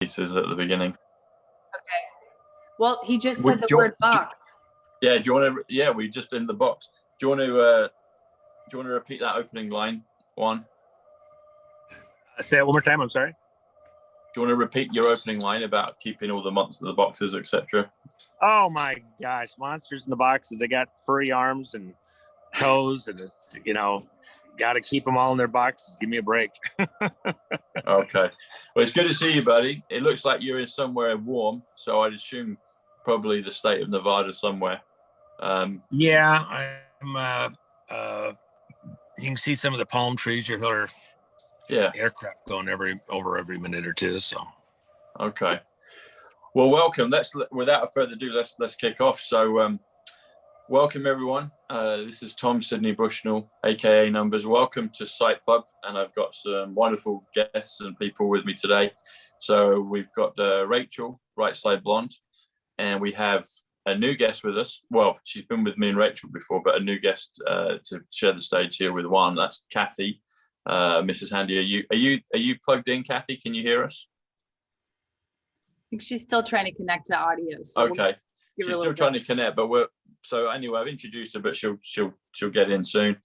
pieces at the beginning. Okay. Well, he just said the word box. Yeah. Do you want to? Yeah, we just in the box. Do you want to? Do you want to repeat that opening line, Juan? Say it one more time. I'm sorry. Do you want to repeat your opening line about keeping all the monsters in the boxes, etc.? Oh my gosh, monsters in the boxes. They got furry arms and toes, and it's, got to keep them all in their boxes. Give me a break. Okay. Well, it's good to see you, buddy. It looks like you're in somewhere warm, so I'd assume probably the state of Nevada somewhere. Yeah, I'm. You can see some of the palm trees. You hear aircraft going over every minute or two. So. Okay. Well, welcome. Without further ado, let's kick off. So, welcome everyone. This is Tom Sidney Bushnell, aka Numbers. Welcome to Psych.Club, and I've got some wonderful guests and people with me today. So we've got Rachel, Right Side Blonde, and we have a new guest with us. Well, she's been with me and Rachel before, but a new guest to share the stage here with Juan. That's Kathy, Mrs. Handy. Are you plugged in, Kathy? Can you hear us? I think she's still trying to connect to audio. So okay, she's still trying to connect, but anyway, I've introduced her, but she'll get in soon.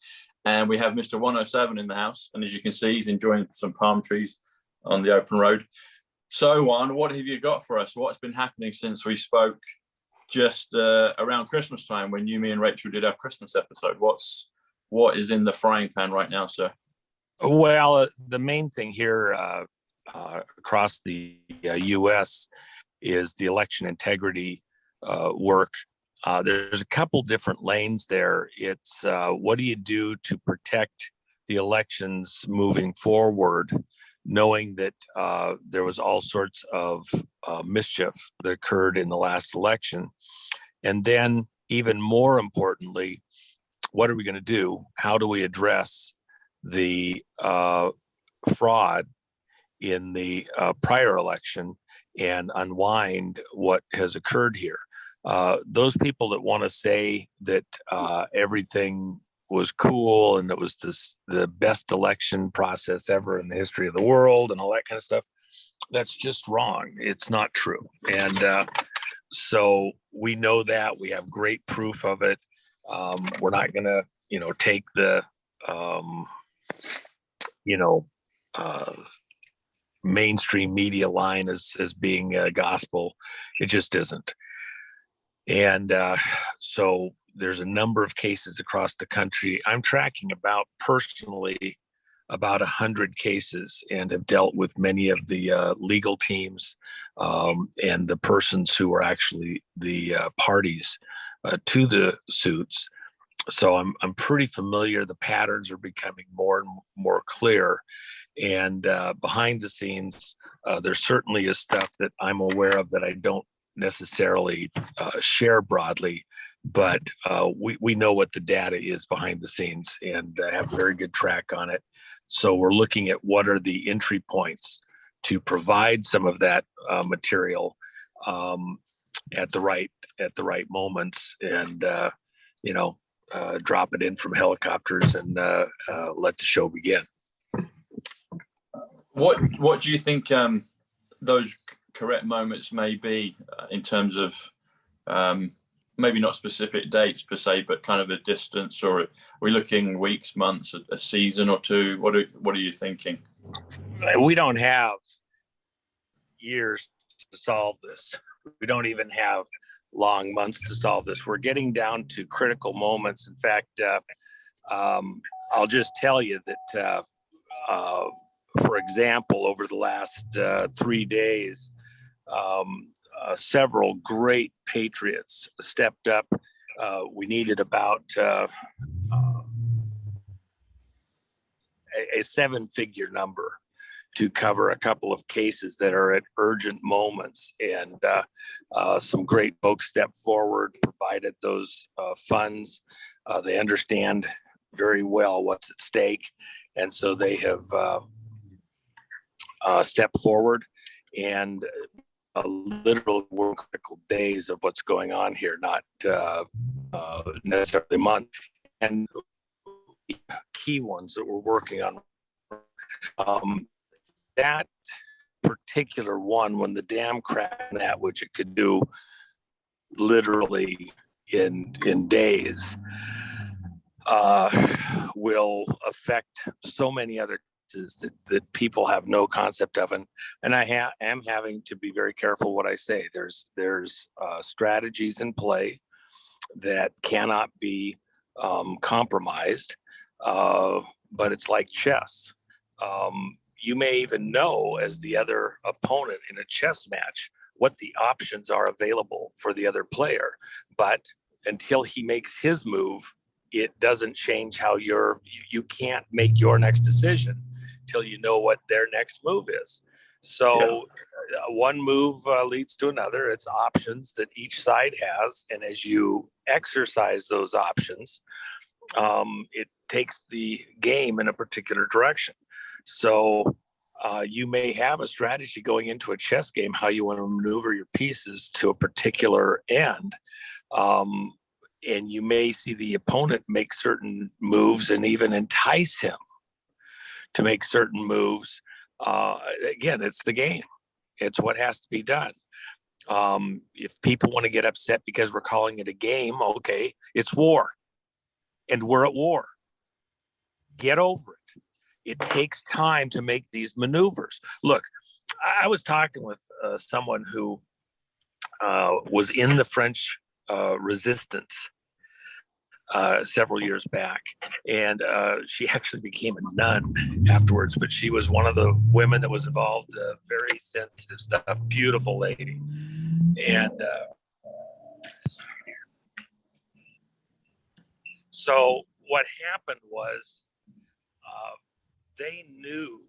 And we have Mr. 107 in the house, and as you can see, he's enjoying some palm trees on the open road. So, Juan, what have you got for us? What's been happening since we spoke just around Christmas time when me and Rachel did our Christmas episode? What is in the frying pan right now, sir? Well, the main thing here across the U.S. is the election integrity work. There's a couple different lanes there. It's what do you do to protect the elections moving forward, knowing that there was all sorts of mischief that occurred in the last election. And then even more importantly, what are we going to do? How do we address the fraud in the prior election and unwind what has occurred here? Those people that want to say that everything was cool and it was the best election process ever in the history of the world and all that kind of stuff, that's just wrong. It's not true. And so we know that. We have great proof of it. We're not going to, take the, mainstream media line as being gospel. It just isn't. And so there's a number of cases across the country. I'm tracking personally about 100 cases and have dealt with many of the legal teams and the persons who are actually the parties to the suits. So I'm pretty familiar. The patterns are becoming more and more clear. And behind the scenes, there certainly is stuff that I'm aware of that I don't necessarily share broadly, but we know what the data is behind the scenes and have a very good track on it. So we're looking at what are the entry points to provide some of that material at the right moments, and drop it in from helicopters and let the show begin. What do you think those correct moments may be in terms of maybe not specific dates per se, but kind of a distance, or are we looking weeks, months, a season or two? What are you thinking? We don't have years to solve this. We don't even have long months to solve this. We're getting down to critical moments. In fact, I'll just tell you that, for example, over the last 3 days, several great patriots stepped up. We needed about a 7-figure number to cover a couple of cases that are at urgent moments. And some great folks stepped forward, provided those funds. They understand very well what's at stake. And so they have stepped forward and literal critical days of what's going on here, not necessarily months. And key ones that we're working on. That particular one, when the dam cracked that, which it could do literally in days, will affect so many other cases that people have no concept of. And I am having to be very careful what I say. There's strategies in play that cannot be compromised, but it's like chess. You may even know, as the other opponent in a chess match, what the options are available for the other player, but until he makes his move, it doesn't change how you can't make your next decision till you know what their next move is. So one move leads to another. It's options that each side has, and as you exercise those options, it takes the game in a particular direction. So you may have a strategy going into a chess game, how you want to maneuver your pieces to a particular end. And you may see the opponent make certain moves and even entice him to make certain moves. Again, it's the game. It's what has to be done. If people want to get upset because we're calling it a game, okay, it's war. And we're at war. Get over it. It takes time to make these maneuvers. Look, I was talking with someone who was in the French resistance several years back, and she actually became a nun afterwards, but she was one of the women that was involved, very sensitive stuff, beautiful lady. And so what happened was they knew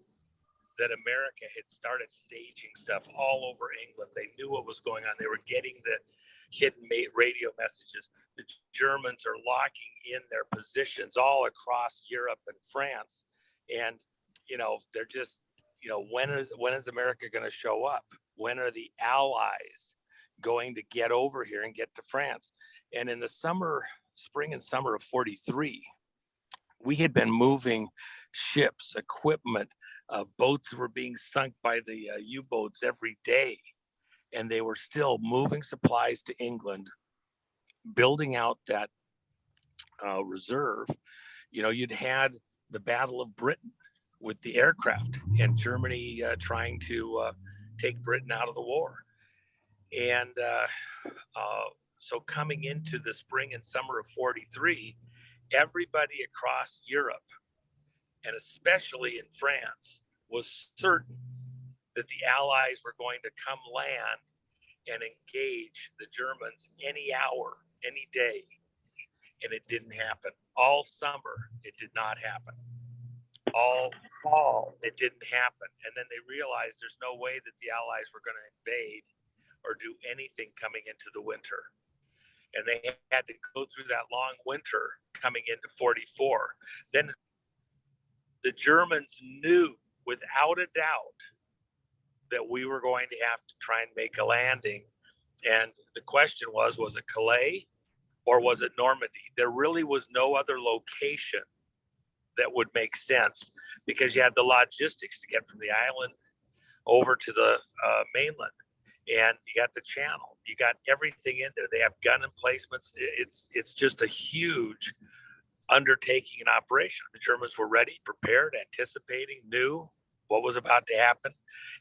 that America had started staging stuff all over England. They knew what was going on. They were getting the hidden radio messages. The Germans are locking in their positions all across Europe and France. And, they're just, when is America going to show up? When are the Allies going to get over here and get to France? And in the spring and summer of 43, we had been moving ships, equipment, boats were being sunk by the U-boats every day. And they were still moving supplies to England, building out that reserve. You'd had the Battle of Britain with the aircraft, and Germany trying to take Britain out of the war. And so coming into the spring and summer of 43, everybody across Europe, and especially in France, was certain that the Allies were going to come land and engage the Germans any hour, any day. And it didn't happen. All summer, it did not happen. All fall, it didn't happen. And then they realized there's no way that the Allies were going to invade or do anything coming into the winter. And they had to go through that long winter coming into 44. Then the Germans knew without a doubt that we were going to have to try and make a landing. And the question was it Calais or was it Normandy? There really was no other location that would make sense, because you had the logistics to get from the island over to the mainland, and you got the channel, you got everything in there. They have gun emplacements. It's just a huge undertaking and operation. The Germans were ready, prepared, anticipating, knew what was about to happen,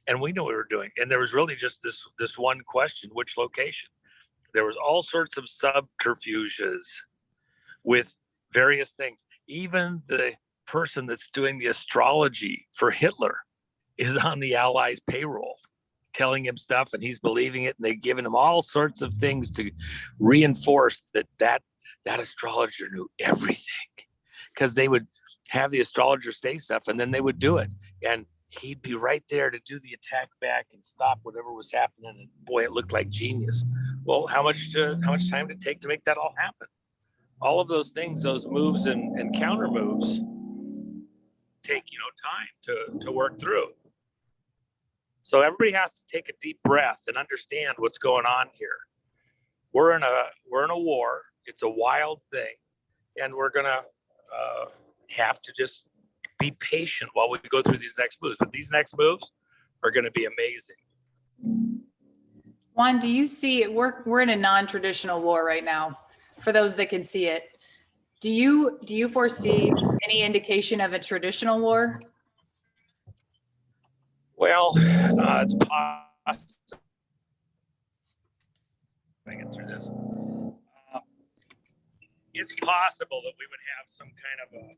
and we knew what we were doing. And there was really just this one question: which location? There was all sorts of subterfuges with various things. Even the person that's doing the astrology for Hitler is on the Allies' payroll, telling him stuff, and he's believing it, and they've given him all sorts of things to reinforce that astrologer knew everything, because they would have the astrologer say stuff and then they would do it, and he'd be right there to do the attack back and stop whatever was happening. And boy, it looked like genius. Well, how much time did it take to make that all happen? All of those things, those moves and counter moves, take time to work through. So everybody has to take a deep breath and understand what's going on here. We're in a war. It's a wild thing, and we're gonna have to just be patient while we go through these next moves. But these next moves are going to be amazing. Juan, do you see we're in a non-traditional war right now, for those that can see it. Do you foresee any indication of a traditional war? Well, it's possible. I get through this. It's possible that we would have some kind of a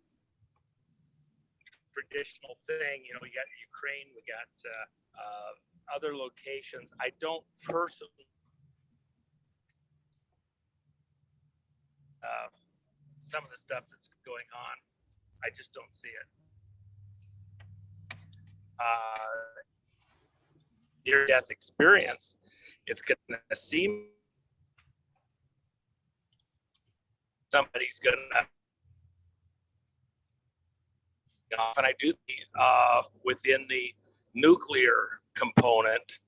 traditional thing. You know, we got Ukraine, we got other locations. I don't personally some of the stuff that's going on. I just don't see it. Near-death experience, it's going to seem somebody's going to. And I do think within the nuclear component,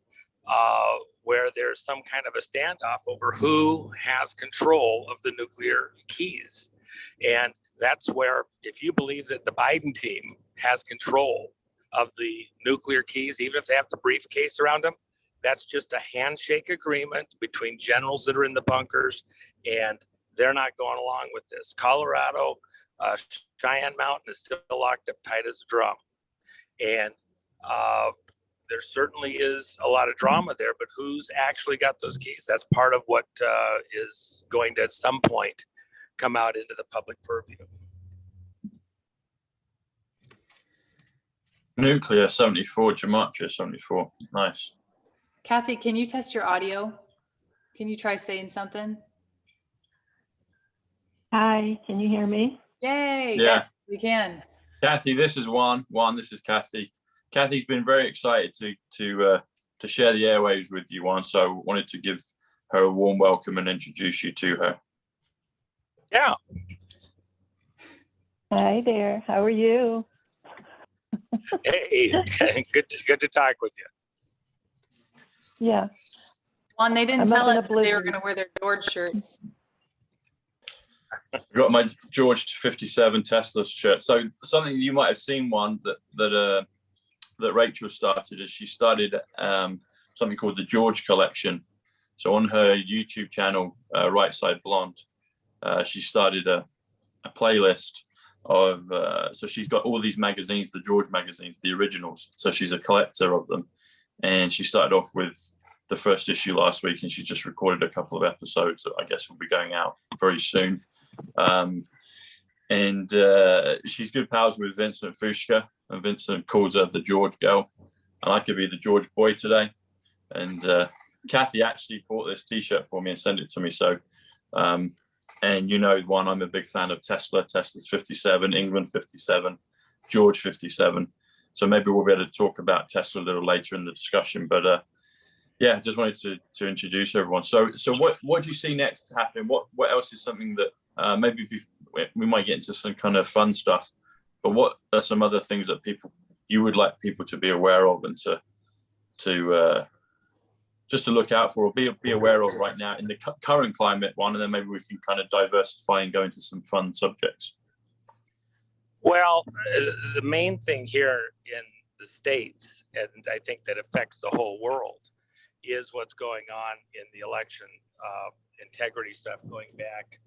where there's some kind of a standoff over who has control of the nuclear keys. And that's where, if you believe that the Biden team has control of the nuclear keys, even if they have the briefcase around them, that's just a handshake agreement between generals that are in the bunkers, and they're not going along with this. Colorado, Cheyenne Mountain is still locked up tight as a drum. And there certainly is a lot of drama there, but who's actually got those keys? That's part of what is going to at some point come out into the public purview. Nuclear 74, Gematria 74. Nice. Kathy, can you test your audio? Can you try saying something? Hi, can you hear me? Yay! Yeah. Yes, we can. Kathy, this is Juan. Juan, this is Kathy. Kathy's been very excited to share the airwaves with you, Juan. So I wanted to give her a warm welcome and introduce you to her. Yeah. Hi there, how are you? Hey, good to talk with you. Yeah. Juan, they didn't I'm up tell in a us that they were blizzard. going to wear their George shirts. Got my George 57 Tesla shirt. So something you might have seen, one that Rachel started is she started something called the George Collection. So on her YouTube channel, Right Side Blonde, she started a playlist of so she's got all these magazines, the George magazines, the originals. So she's a collector of them, and she started off with the first issue last week, and she just recorded a couple of episodes that I guess will be going out very soon. And she's good pals with Vincent Fuchska, and Vincent calls her the George girl, and I could be the George boy today. And Kathy actually bought this t-shirt for me and sent it to me. So and you know, Juan, I'm a big fan of Tesla's 57, England 57, George 57. So maybe we'll be able to talk about Tesla a little later in the discussion. But yeah, just wanted to introduce everyone. So what do you see next happening? What else is something that maybe we might get into some kind of fun stuff, but what are some other things that you would like people to be aware of and to just to look out for or be aware of right now in the current climate, one, and then maybe we can kind of diversify and go into some fun subjects. Well, the main thing here in the States, and I think that affects the whole world, is what's going on in the election integrity stuff going back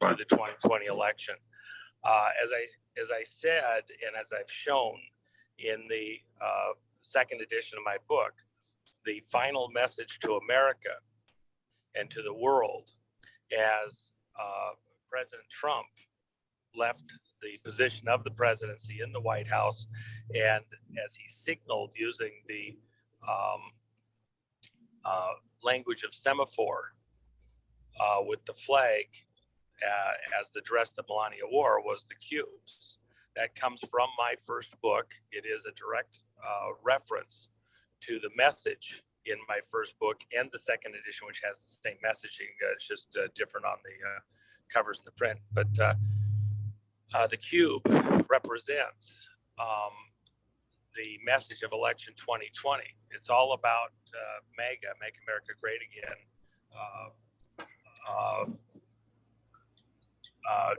to the 2020 election. As I said, and as I've shown in the second edition of my book, the final message to America and to the world as President Trump left the position of the presidency in the White House, and as he signaled using the language of semaphore with the flag as the dress that Melania wore, was the cubes. That comes from my first book. It is a direct reference to the message in my first book and the second edition, which has the same messaging. It's just different on the covers and the print. But the cube represents the message of election 2020. It's all about MAGA, Make America Great Again,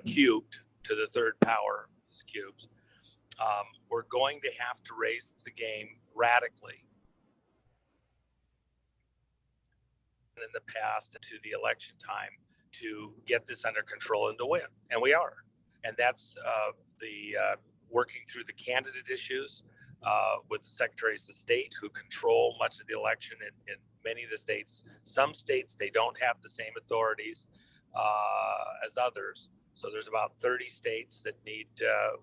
cubed to the third power, cubes. We're going to have to raise the game radically in the past to the election time to get this under control and to win, and we are. And that's the working through the candidate issues with the secretaries of state who control much of the election in many of the states. Some states, they don't have the same authorities as others. So there's about 30 states that need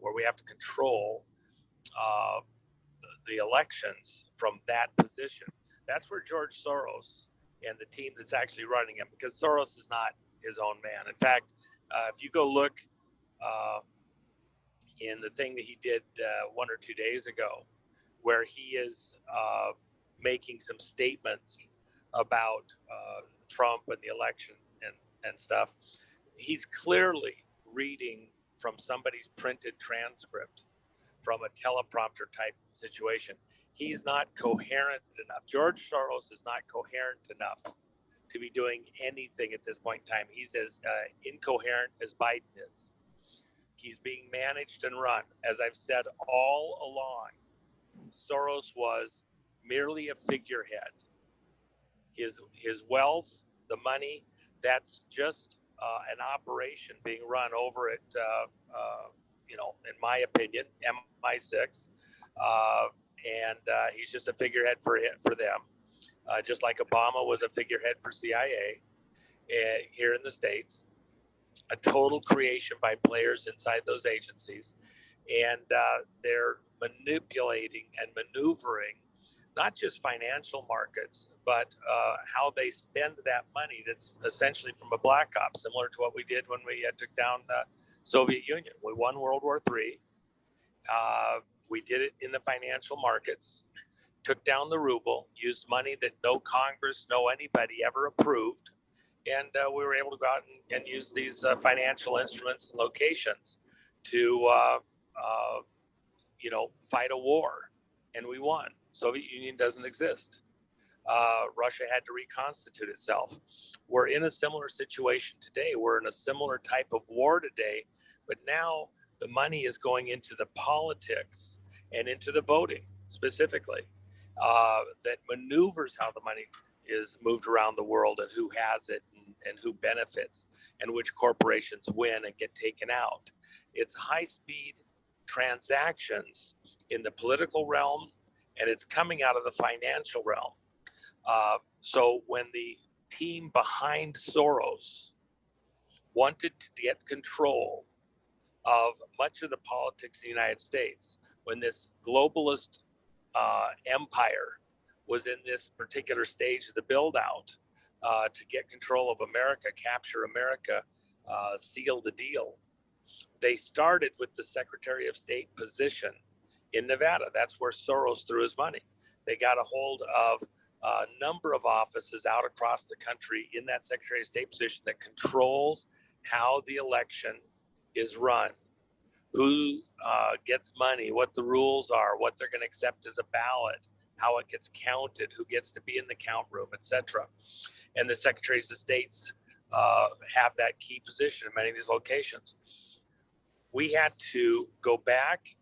where we have to control the elections from that position. That's where George Soros and the team that's actually running him, because Soros is not his own man. In fact, if you go look in the thing that he did 1 or 2 days ago, where he is making some statements about Trump and the election and stuff, he's clearly reading from somebody's printed transcript from a teleprompter type situation. He's not coherent enough. George Soros is not coherent enough to be doing anything at this point in time. He's as incoherent as Biden is. He's being managed and run. As I've said all along, Soros was merely a figurehead. His wealth, the money, that's just an operation being run over at, in my opinion, MI6. And he's just a figurehead for them, just like Obama was a figurehead for CIA here in the States. A total creation by players inside those agencies. And they're manipulating and maneuvering not just financial markets, but how they spend that money that's essentially from a black op, similar to what we did when we took down the Soviet Union. We won World War III. We did it in the financial markets, took down the ruble, used money that no Congress, no anybody ever approved. And we were able to go out and use these financial instruments and locations to, fight a war. And we won. Soviet Union doesn't exist. Russia had to reconstitute itself. We're in a similar situation today. We're in a similar type of war today, but now the money is going into the politics and into the voting specifically, that maneuvers how the money is moved around the world and who has it and who benefits and which corporations win and get taken out. It's high-speed transactions in the political realm, and it's coming out of the financial realm. So when the team behind Soros wanted to get control of much of the politics in the United States, when this globalist empire was in this particular stage of the build out to get control of America, capture America, seal the deal, they started with the Secretary of State position in Nevada. That's where Soros threw his money. They got a hold of a number of offices out across the country in that Secretary of State position that controls how the election is run, who gets money, what the rules are, what they're going to accept as a ballot, how it gets counted, who gets to be in the count room, etc. And the Secretaries of States have that key position in many of these locations. We had to go back.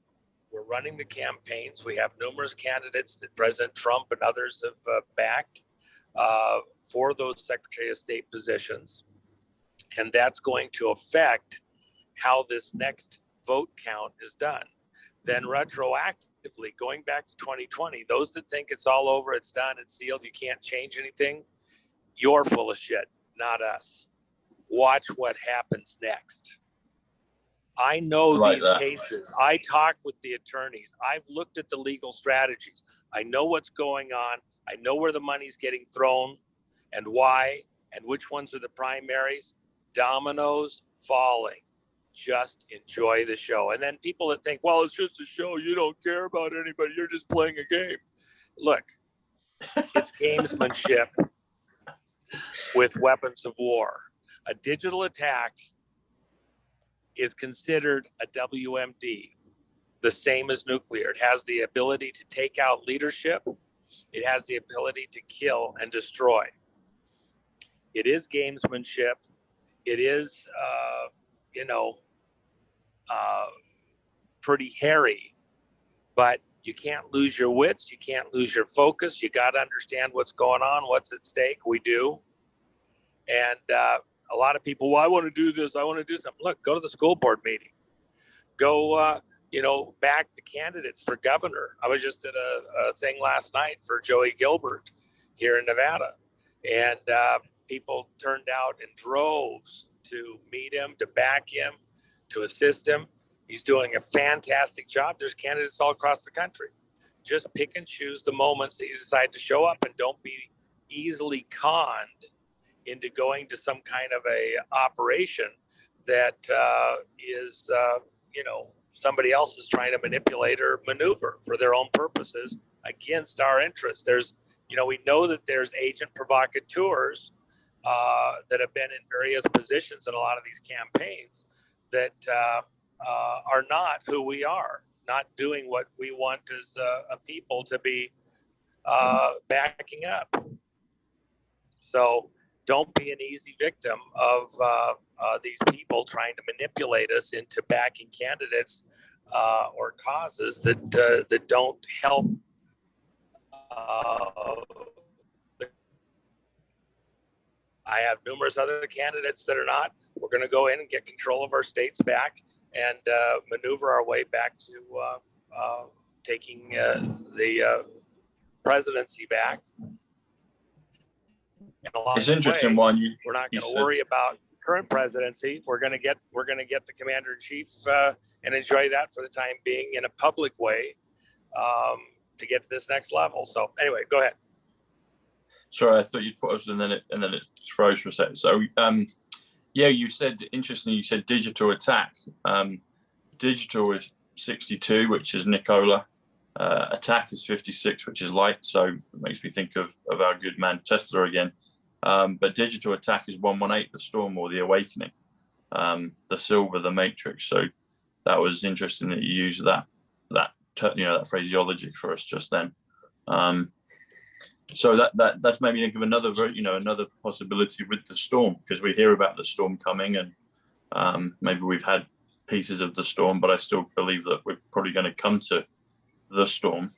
We're running the campaigns. We have numerous candidates that President Trump and others have backed for those Secretary of State positions. And that's going to affect how this next vote count is done. Then retroactively, going back to 2020, those that think it's all over, it's done, it's sealed, you can't change anything, you're full of shit, not us. Watch what happens next. I know these cases. I talk with the attorneys. I've looked at the legal strategies. I know what's going on. I know where the money's getting thrown and why and which ones are the primaries. Dominoes falling. Just enjoy the show. And then people that think, well, it's just a show. You don't care about anybody. You're just playing a game. Look, it's gamesmanship with weapons of war. A digital attack is considered a WMD, the same as nuclear. It has the ability to take out leadership. It has the ability to kill and destroy. It is gamesmanship. It is, pretty hairy, but You can't lose your wits. You can't lose your focus. You got to understand what's going on, what's at stake. We do. And a lot of people, well, I want to do this. I want to do something. Look, go to the school board meeting. Go, back the candidates for governor. I was just at a thing last night for Joey Gilbert here in Nevada. And people turned out in droves to meet him, to back him, to assist him. He's doing a fantastic job. There's candidates all across the country. Just pick and choose the moments that you decide to show up, and don't be easily conned into going to some kind of a operation that is, somebody else is trying to manipulate or maneuver for their own purposes against our interests. We know that there's agent provocateurs that have been in various positions in a lot of these campaigns that are not who we are, not doing what we want as a people to be backing up. So don't be an easy victim of these people trying to manipulate us into backing candidates or causes that don't help. I have numerous other candidates that are not. We're going to go in and get control of our states back and maneuver our way back to taking the presidency back. It's interesting one. We're not going to worry about current presidency. We're going to get the commander in chief and enjoy that for the time being in a public way to get to this next level. So anyway, go ahead. Sorry, I thought you'd put us and then it froze for a second. So you said, interestingly, you said digital attack. Digital is 62, which is Nicola. Attack is 56, which is light. So it makes me think of our good man Tesla again. But digital attack is 118, the storm or the awakening, the silver, the matrix. So that was interesting that you used that phraseology for us just then. So that's made me think of another possibility with the storm, because we hear about the storm coming, and maybe we've had pieces of the storm, but I still believe that we're probably going to come to the storm,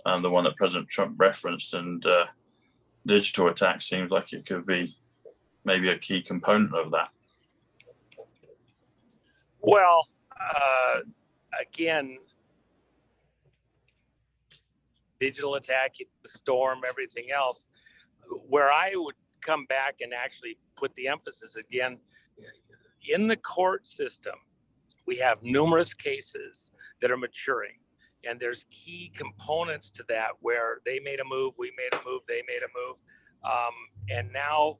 the one that President Trump referenced, and digital attack seems like it could be maybe a key component of that. Well, again, digital attack, the storm, everything else, where I would come back and actually put the emphasis again, in the court system, we have numerous cases that are maturing. And there's key components to that where they made a move, we made a move, they made a move. And now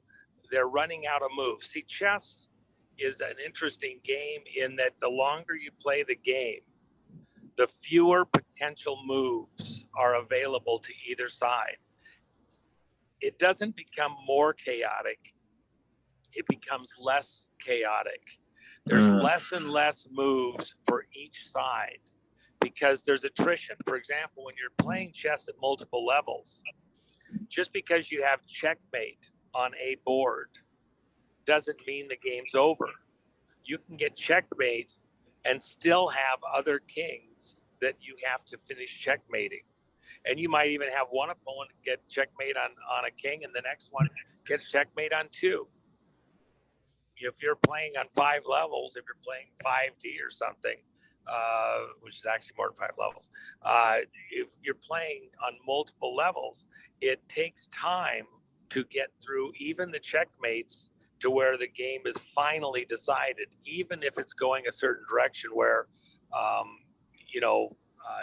they're running out of moves. See, chess is an interesting game in that the longer you play the game, the fewer potential moves are available to either side. It doesn't become more chaotic. It becomes less chaotic. There's less and less moves for each side, because there's attrition. For example, when you're playing chess at multiple levels, just because you have checkmate on a board doesn't mean the game's over. You can get checkmate and still have other kings that you have to finish checkmating. And you might even have one opponent get checkmate on a king, and the next one gets checkmate on 2. If you're playing on 5 levels, if you're playing 5D or something, which is actually more than 5 levels. If you're playing on multiple levels, it takes time to get through even the checkmates to where the game is finally decided, even if it's going a certain direction where,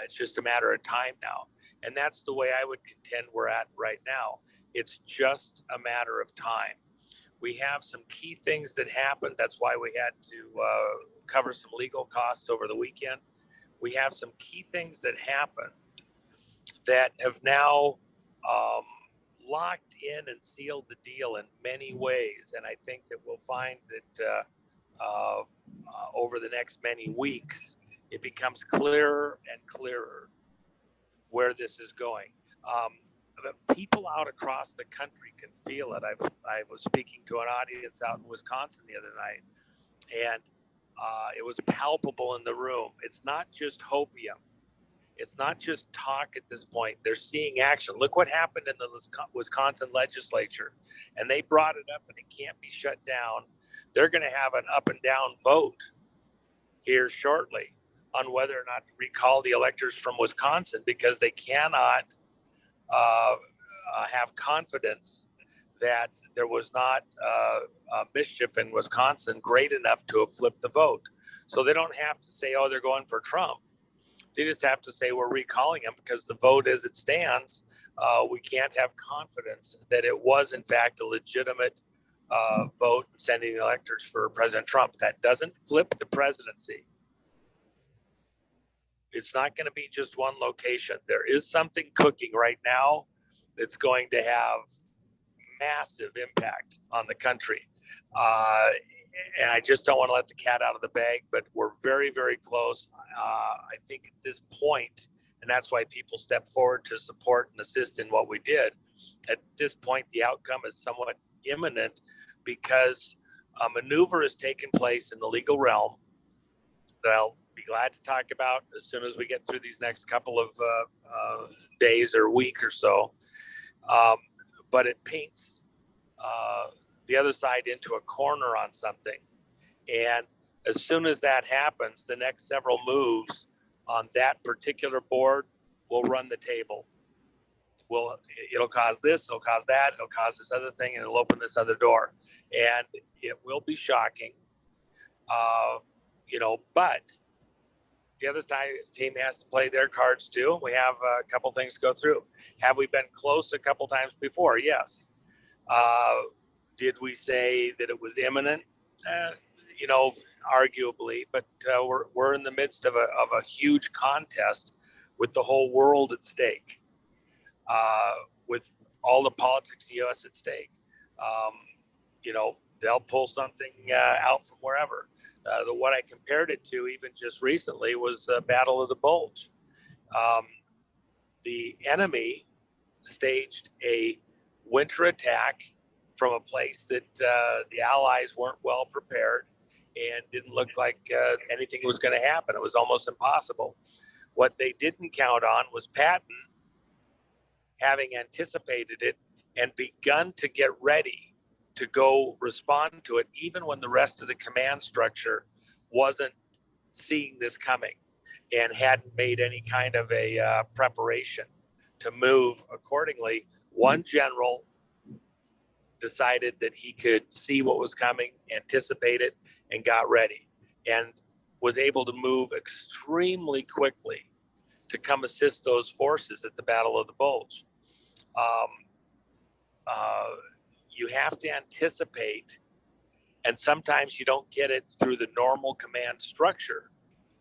it's just a matter of time now. And that's the way I would contend we're at right now. It's just a matter of time. We have some key things that happened. That's why we had to cover some legal costs over the weekend. We have some key things that happened that have now locked in and sealed the deal in many ways. And I think that we'll find that over the next many weeks, it becomes clearer and clearer where this is going. People out across the country can feel it. I was speaking to an audience out in Wisconsin the other night, and it was palpable in the room. It's not just hopium. It's not just talk at this point. They're seeing action. Look what happened in the Wisconsin legislature, and they brought it up, and it can't be shut down. They're going to have an up and down vote here shortly on whether or not to recall the electors from Wisconsin, because they cannot have confidence that there was not mischief in Wisconsin great enough to have flipped the vote. So they don't have to say, oh, they're going for Trump. They just have to say we're recalling him because the vote as it stands, we can't have confidence that it was in fact a legitimate vote sending the electors for President Trump. That doesn't flip the presidency. It's not going to be just one location. There is something cooking right now that's going to have massive impact on the country. And I just don't want to let the cat out of the bag, but we're very, very close. I think at this point, and that's why people step forward to support and assist in what we did. At this point, the outcome is somewhat imminent because a maneuver has taken place in the legal realm that I'll be glad to talk about as soon as we get through these next couple of days or week or so. But it paints the other side into a corner on something. And as soon as that happens, the next several moves on that particular board will run the table. It'll cause this, it'll cause that, it'll cause this other thing, and it'll open this other door. And it will be shocking, but the other side team has to play their cards too. We have a couple things to go through. Have we been close a couple times before? Yes. Did we say that it was imminent? Arguably, but we're in the midst of a huge contest with the whole world at stake, with all the politics in the U.S. at stake. They'll pull something out from wherever. What I compared it to even just recently was the Battle of the Bulge. The enemy staged a winter attack from a place that the Allies weren't well prepared and didn't look like anything was going to happen. It was almost impossible. What they didn't count on was Patton having anticipated it and begun to get ready to go respond to it, even when the rest of the command structure wasn't seeing this coming and hadn't made any kind of a preparation to move accordingly. One general decided that he could see what was coming, anticipate it, and got ready, and was able to move extremely quickly to come assist those forces at the Battle of the Bulge. You have to anticipate, and sometimes you don't get it through the normal command structure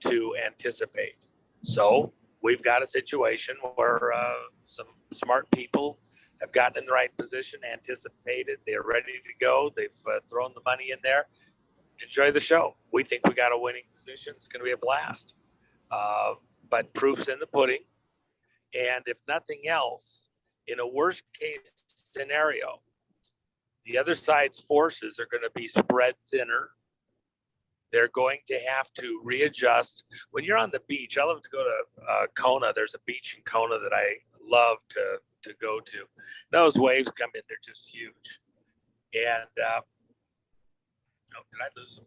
to anticipate. So we've got a situation where some smart people have gotten in the right position, anticipated, they're ready to go, they've thrown the money in there. Enjoy the show. We think we got a winning position. It's going to be a blast. But proof's in the pudding. And if nothing else, in a worst case scenario, the other side's forces are going to be spread thinner. They're going to have to readjust. When you're on the beach, I love to go to Kona. There's a beach in Kona that I love to go to. Those waves come in, they're just huge. And, did I lose them?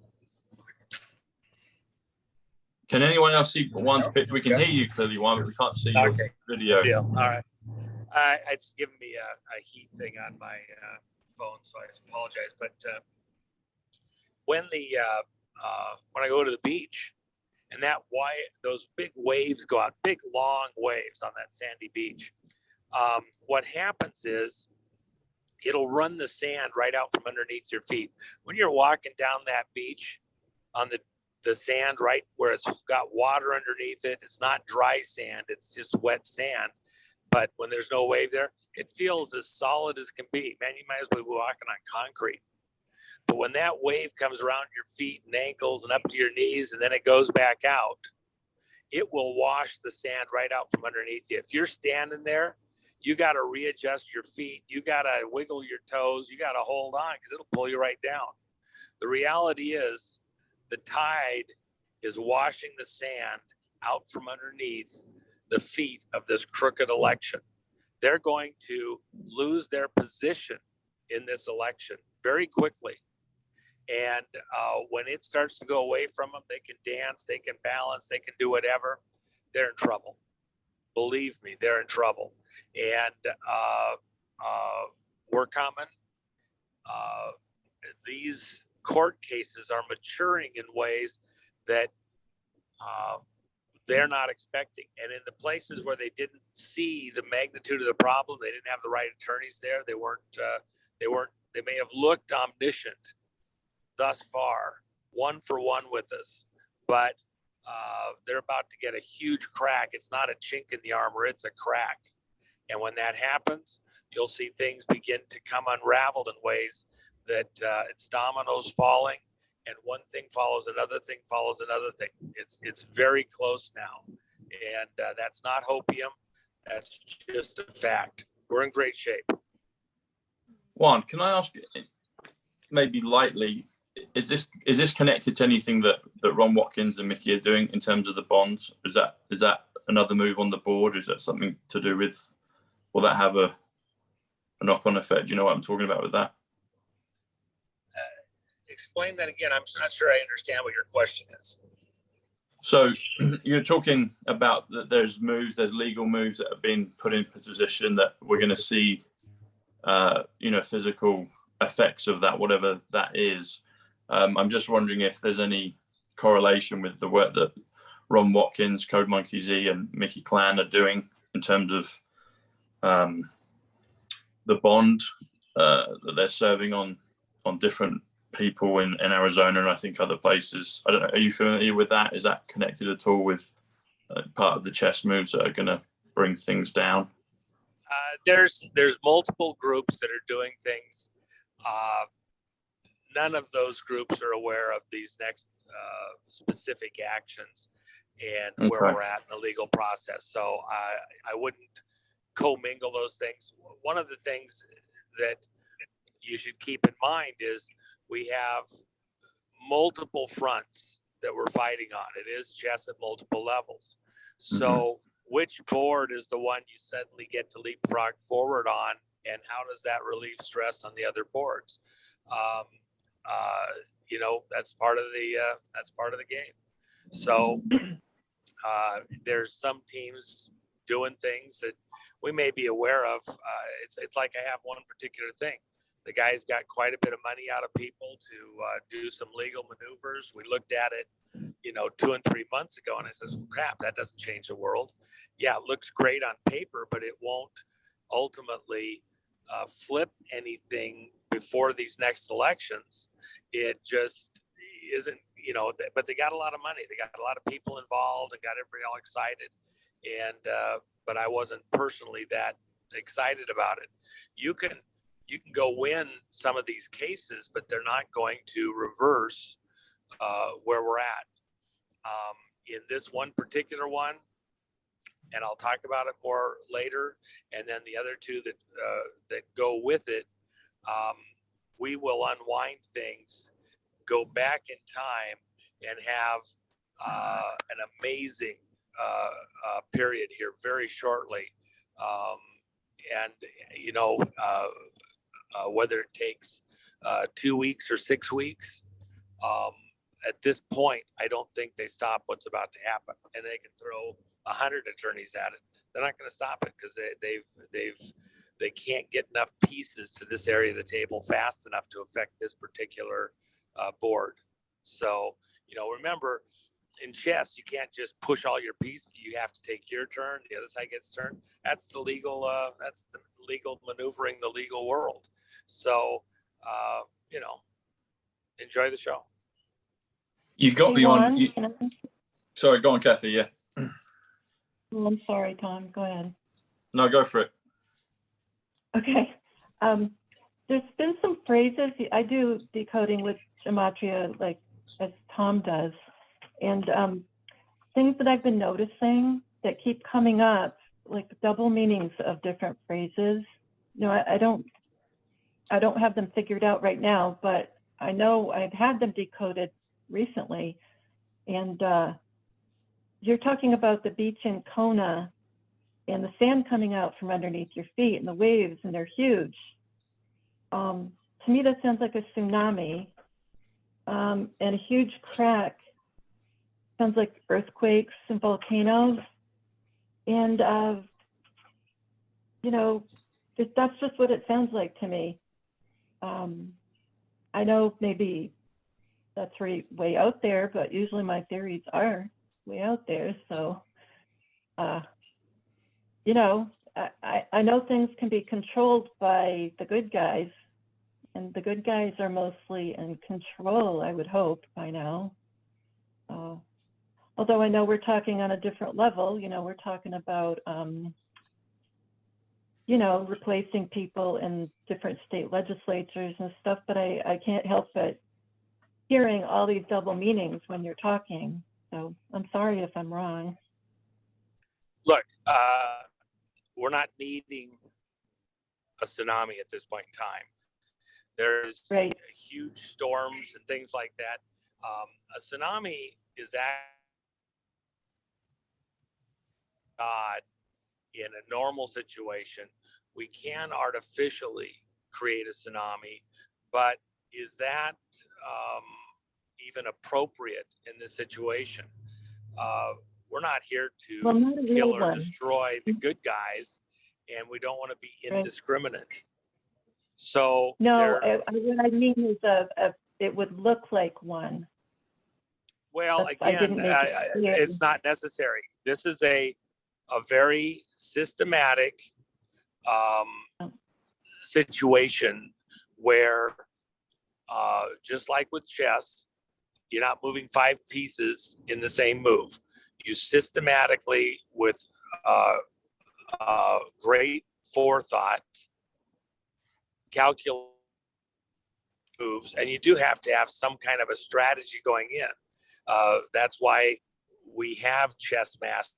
Can anyone else see Juan's picture? We can hear you clearly, Juan, but we can't see your video. Deal. All right. It's giving me a heat thing on my phone, so I apologize. But when I go to the beach and those big waves go out, big long waves on that sandy beach, what happens is it'll run the sand right out from underneath your feet. When you're walking down that beach on the sand right where it's got water underneath it, it's not dry sand, it's just wet sand. But when there's no wave there, it feels as solid as can be. Man, you might as well be walking on concrete. But when that wave comes around your feet and ankles and up to your knees, and then it goes back out, it will wash the sand right out from underneath you. If you're standing there, you got to readjust your feet. You got to wiggle your toes. You got to hold on because it'll pull you right down. The reality is the tide is washing the sand out from underneath the feet of this crooked election. They're going to lose their position in this election very quickly. And when it starts to go away from them, they can dance, they can balance, they can do whatever. They're in trouble. Believe me, they're in trouble. And we're coming. These court cases are maturing in ways that they're not expecting. And in the places where they didn't see the magnitude of the problem, they didn't have the right attorneys there. They may have looked omniscient thus far, one for one with us, but they're about to get a huge crack. It's not a chink in the armor, it's a crack. And when that happens, you'll see things begin to come unraveled in ways that it's dominoes falling, and one thing follows another thing follows another thing. It's very close now, and that's not hopium. That's just a fact. We're in great shape. Juan, can I ask, maybe lightly, is this connected to anything that Ron Watkins and Mickey are doing in terms of the bonds? Is that another move on the board? Is that something to do with? Will that have a knock-on effect? Do you know what I'm talking about with that? Explain that again. I'm not sure I understand what your question is. So you're talking about that there's legal moves that have been put in position that we're going to see, physical effects of that, whatever that is. I'm just wondering if there's any correlation with the work that Ron Watkins, Code Monkey Z, and Mickey Clan are doing in terms of the bond that they're serving on different people in Arizona and I think other places. I don't know. Are you familiar with that? Is that connected at all with part of the chess moves that are going to bring things down? There's multiple groups that are doing things. None of those groups are aware of these next specific actions and where we're at in the legal process. So I wouldn't commingle those things. One of the things that you should keep in mind is we have multiple fronts that we're fighting on. It is chess at multiple levels. So which board is the one you suddenly get to leapfrog forward on, and how does that relieve stress on the other boards? That's part of the game. So there's some teams doing things that we may be aware of. It's like I have one particular thing. The guy's got quite a bit of money out of people to do some legal maneuvers. We looked at it, 2 and 3 months ago, and I said, crap, that doesn't change the world. Yeah, it looks great on paper, but it won't ultimately flip anything before these next elections. It just isn't, but they got a lot of money. They got a lot of people involved and got everybody all excited. And, but I wasn't personally that excited about it. You can go win some of these cases, but they're not going to reverse where we're at. In this one particular one, and I'll talk about it more later, and then the other two that go with it, we will unwind things, go back in time, and have an amazing period here very shortly. Whether it takes 2 weeks or 6 weeks, at this point, I don't think they stop what's about to happen, and they can throw 100 attorneys at it. They're not going to stop it because they can't get enough pieces to this area of the table fast enough to affect this particular board. So, remember, in chess, you can't just push all your pieces. You have to take your turn. The other side gets turned. That's the legal maneuvering the legal world. So, enjoy the show. You got me on. Sorry, go on, Kathy. Yeah. Oh, I'm sorry, Tom. Go ahead. No, go for it. Okay. There's been some phrases. I do decoding with Gematria, like as Tom does. And things that I've been noticing that keep coming up, like double meanings of different phrases. I don't have them figured out right now, but I know I've had them decoded recently. And you're talking about the beach in Kona and the sand coming out from underneath your feet and the waves, and they're huge. To me, that sounds like a tsunami, and a huge crack sounds like earthquakes and volcanoes. And, you know, that's just what it sounds like to me. I know maybe that's way out there, but usually my theories are way out there. So, you know, I know things can be controlled by the good guys, and the good guys are mostly in control, I would hope, by now. Although I know we're talking on a different level, you know, we're talking about, you know, replacing people in different state legislatures and stuff, but I can't help but hearing all these double meanings when you're talking. So I'm sorry if I'm wrong. Look, we're not needing a tsunami at this point in time. There's Right. huge storms and things like that. A tsunami is God in a normal situation. We can artificially create a tsunami, but is that even appropriate in this situation? We're not here to Well, not a kill real or one. destroy the good guys, and we don't want to be Right. indiscriminate. So No, what I mean is it would look like one. well, I again, didn't make it clear. it's not necessary. This is a very systematic situation where, just like with chess, you're not moving 5 pieces in the same move. You systematically, with great forethought, calculate moves, and you do have to have some kind of a strategy going in. That's why we have chess masters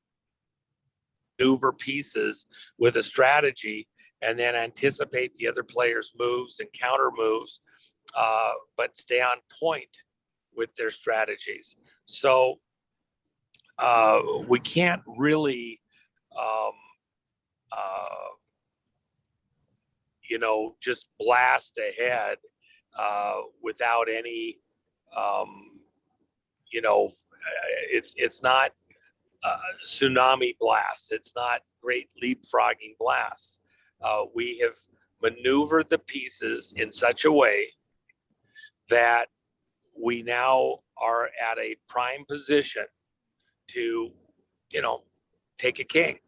maneuver pieces with a strategy and then anticipate the other player's moves and counter moves, but stay on point with their strategies. So we can't really, you know, just blast ahead without any, you know, it's not tsunami blasts. It's not great leapfrogging blasts. We have maneuvered the pieces in such a way that we now are at a prime position to, you know, take a king.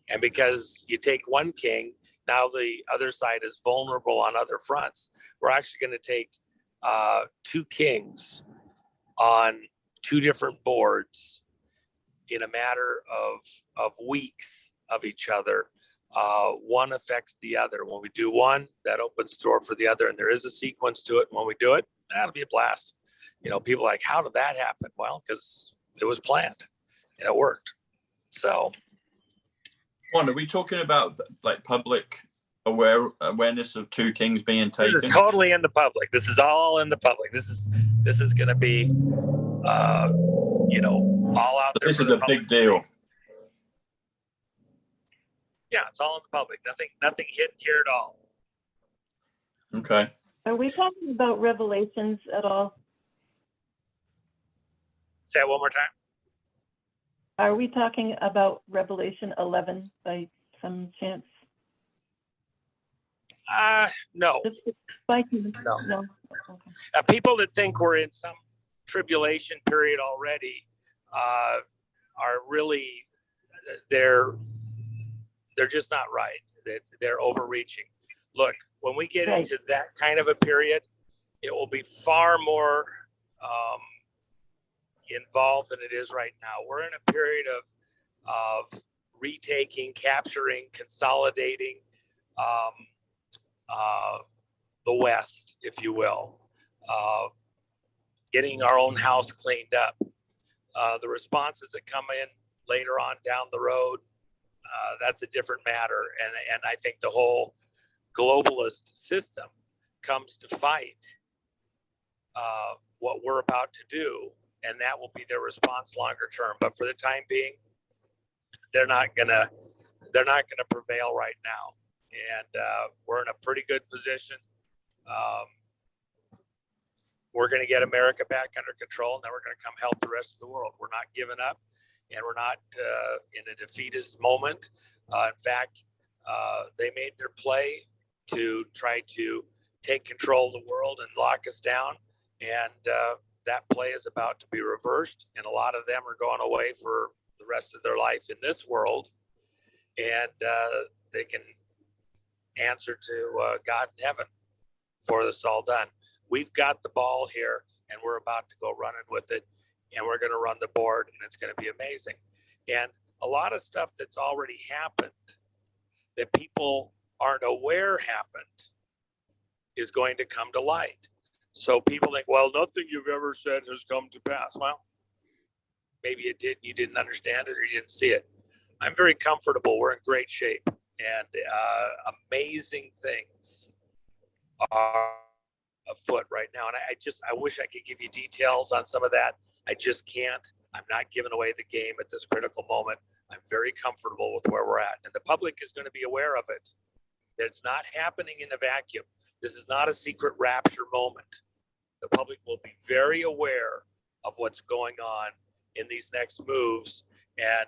And because you take one king, now the other side is vulnerable on other fronts. We're actually going to take 2 kings on 2 different boards in a matter of weeks of each other. One affects the other. When we do one, that opens the door for the other, and there is a sequence to it. When we do it, that'll be a blast. You know, people are like, how did that happen? Well, because it was planned and it worked. So, Juan, are we talking about like public awareness of 2 kings being taken? this is totally in the public. This is all in the public. This is going to be, you know, all out there. This is a big deal. Yeah, it's all in the public. Nothing hidden here at all. Okay. Are we talking about Revelations at all? Say that one more time. Are we talking about Revelation 11 by some chance? No. Just spiking. No. No. Okay. People that think we're in some tribulation period already are really, they're just not right. They're overreaching. Look, when we get Right. into that kind of a period, it will be far more involved than it is right now. We're in a period of retaking, capturing, consolidating the West, if you will, getting our own house cleaned up. The responses that come in later on down the road, that's a different matter. And I think the whole globalist system comes to fight what we're about to do, and that will be their response longer term. But for the time being, they're not gonna they're not going to prevail right now. And we're in a pretty good position. We're going to get America back under control, and then we're going to come help the rest of the world. We're not giving up, and we're not in a defeatist moment. In fact, they made their play to try to take control of the world and lock us down. And that play is about to be reversed. And a lot of them are going away for the rest of their life in this world. And they can answer to God in heaven for this all done. We've got the ball here, and we're about to go running with it. And we're going to run the board, and it's going to be amazing. And a lot of stuff that's already happened that people aren't aware happened is going to come to light. So people think, well, nothing you've ever said has come to pass. Well, maybe it did, you didn't understand it, or you didn't see it. I'm very comfortable. We're in great shape, and amazing things are afoot right now. And I wish I could give you details on some of that. I just can't. I'm not giving away the game at this critical moment. I'm very comfortable with where we're at. And the public is going to be aware of it. That it's not happening in a vacuum. This is not a secret rapture moment. The public will be very aware of what's going on in these next moves, and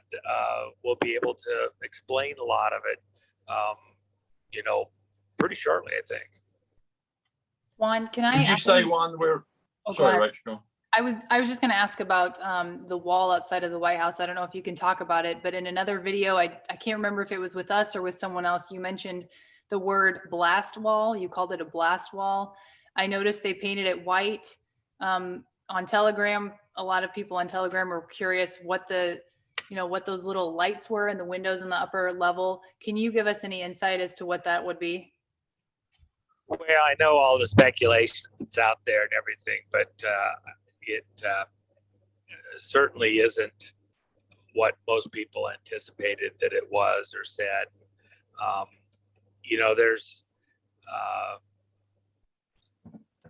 we'll be able to explain a lot of it, pretty shortly, I think. Juan, can I? Would you say, Juan, we're sorry, Rachel? I was just going to ask about the wall outside of the White House. I don't know if you can talk about it, but in another video, I can't remember if it was with us or with someone else, you mentioned the word blast wall. You called it a blast wall. I noticed they painted it white on Telegram. A lot of people on Telegram were curious what what those little lights were in the windows in the upper level. Can you give us any insight as to what that would be? Well, I know all the speculation that's out there and everything, but it certainly isn't what most people anticipated that it was or said.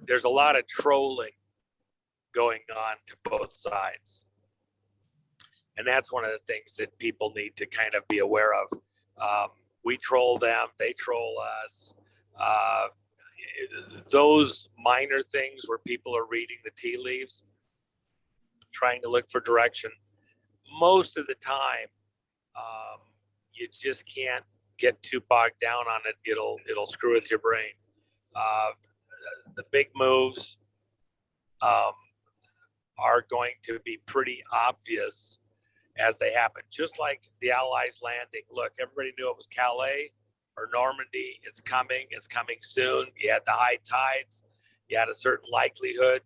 There's a lot of trolling going on to both sides. And that's one of the things that people need to kind of be aware of. We troll them, they troll us. Those minor things where people are reading the tea leaves, trying to look for direction, most of the time, you just can't get too bogged down on it. It'll screw with your brain. The big moves are going to be pretty obvious as they happen, just like the Allies landing. Look, everybody knew it was Calais or Normandy. It's coming soon. You had the high tides. You had a certain likelihood.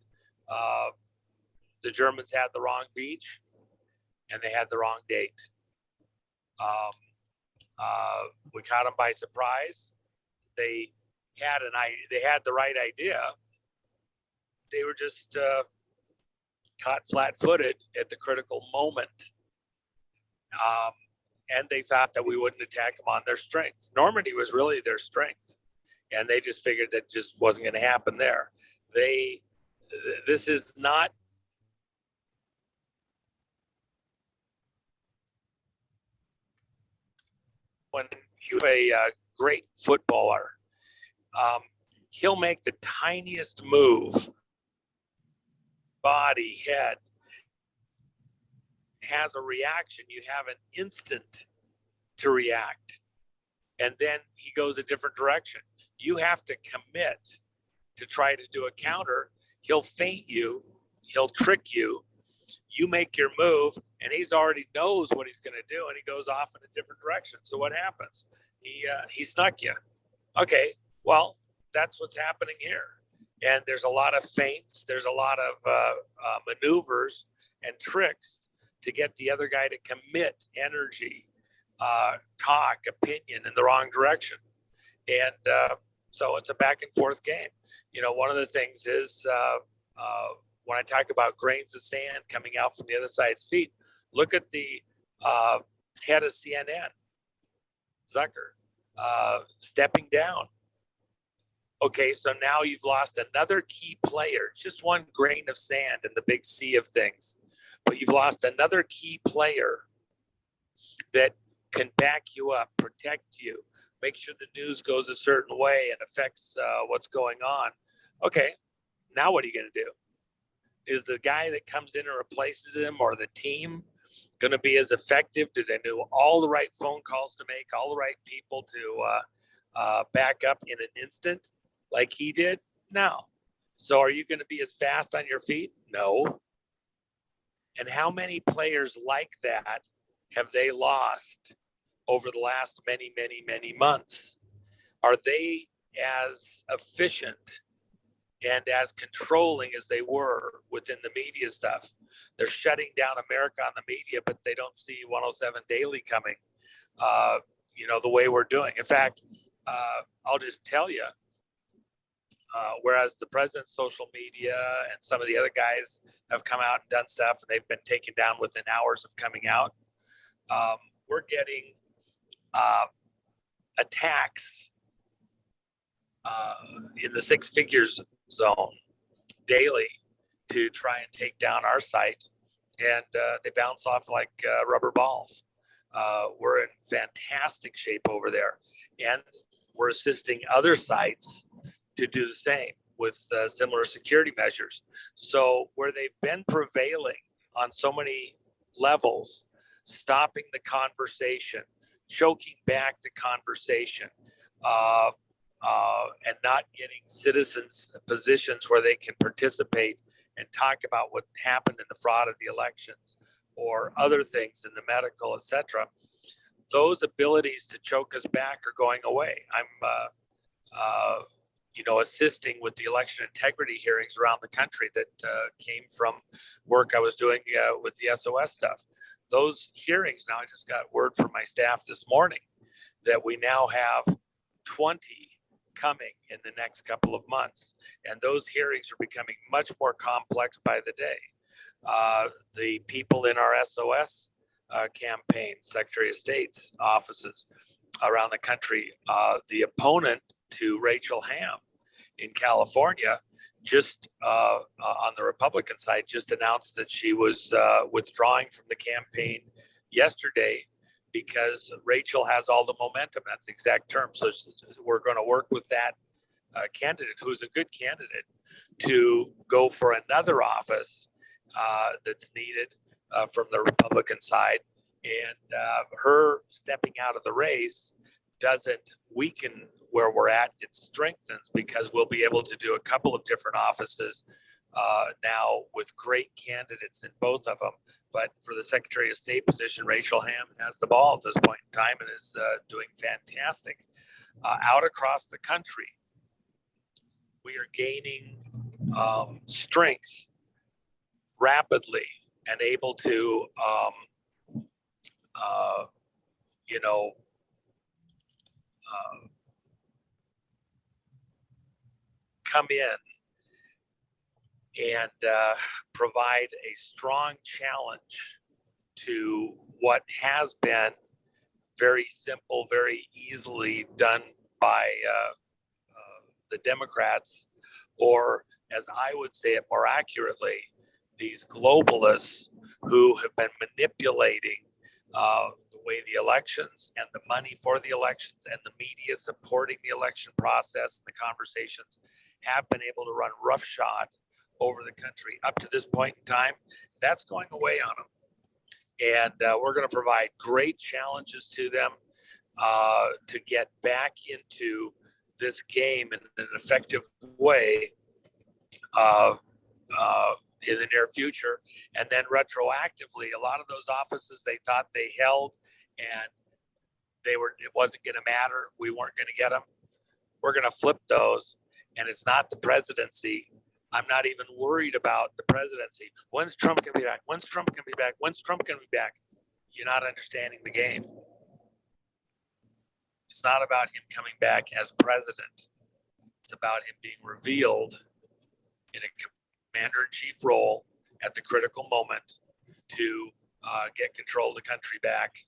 The Germans had the wrong beach, and they had the wrong date. We caught them by surprise. They had the right idea. They were just caught flat-footed at the critical moment. And they thought that we wouldn't attack them on their strength. Normandy was really their strength. And they just figured that just wasn't going to happen there. This is not when you're a great footballer, he'll make the tiniest move, body, head, has a reaction. You have an instant to react, and then he goes a different direction. You have to commit to try to do a counter. He'll feint you, he'll trick you, you make your move, and he's already knows what he's going to do, and he goes off in a different direction. So what happens? He snuck you. Okay, well, that's what's happening here. And there's a lot of feints, there's a lot of maneuvers and tricks to get the other guy to commit energy, talk, opinion in the wrong direction. And so it's a back and forth game. One of the things is when I talk about grains of sand coming out from the other side's feet, look at the head of CNN, Zucker, stepping down. Okay, so now you've lost another key player, just one grain of sand in the big sea of things. But you've lost another key player that can back you up, protect you, make sure the news goes a certain way and affects what's going on. Okay, now what are you going to do? Is the guy that comes in and replaces him or the team going to be as effective? Do they know all the right phone calls to make, all the right people to back up in an instant like he did? No. So are you going to be as fast on your feet? No. And how many players like that have they lost over the last many, many, many months? Are they as efficient and as controlling as they were within the media stuff? They're shutting down America on the media, but they don't see 107 Daily coming, the way we're doing. In fact, I'll just tell you, whereas the president's social media and some of the other guys have come out and done stuff, and they've been taken down within hours of coming out, we're getting attacks in the six figures zone daily to try and take down our site, and they bounce off like rubber balls. We're in fantastic shape over there, and we're assisting other sites to do the same with similar security measures. So where they've been prevailing on so many levels, stopping the conversation, choking back the conversation, and not getting citizens positions where they can participate and talk about what happened in the fraud of the elections or other things in the medical, etc. Those abilities to choke us back are going away. I'm, assisting with the election integrity hearings around the country that came from work I was doing with the SOS stuff. Those hearings, now I just got word from my staff this morning that we now have 20 coming in the next couple of months. And those hearings are becoming much more complex by the day. The people in our SOS campaign, Secretary of State's offices around the country, the opponent to Rachel Hamm in California, just on the Republican side, just announced that she was withdrawing from the campaign yesterday because Rachel has all the momentum. That's the exact term. So we're going to work with that candidate, who's a good candidate, to go for another office that's needed from the Republican side. And her stepping out of the race doesn't weaken where we're at. It strengthens, because we'll be able to do a couple of different offices now with great candidates in both of them. But for the Secretary of State position, Rachel Hamm has the ball at this point in time and is doing fantastic. Out across the country, we are gaining strength rapidly and able to, come in and provide a strong challenge to what has been very simple, very easily done by the Democrats, or as I would say it more accurately, these globalists who have been manipulating the way the elections and the money for the elections and the media supporting the election process and the conversations have been able to run roughshod over the country up to this point in time. That's going away on them. And we're going to provide great challenges to them to get back into this game in an effective way in the near future. And then retroactively, a lot of those offices they thought they held and it wasn't going to matter, we weren't going to get them, we're going to flip those. And it's not the presidency. I'm not even worried about the presidency. When's Trump going to be back? When's Trump going to be back? When's Trump going to be back? You're not understanding the game. It's not about him coming back as president. It's about him being revealed in a commander-in-chief role at the critical moment to get control of the country back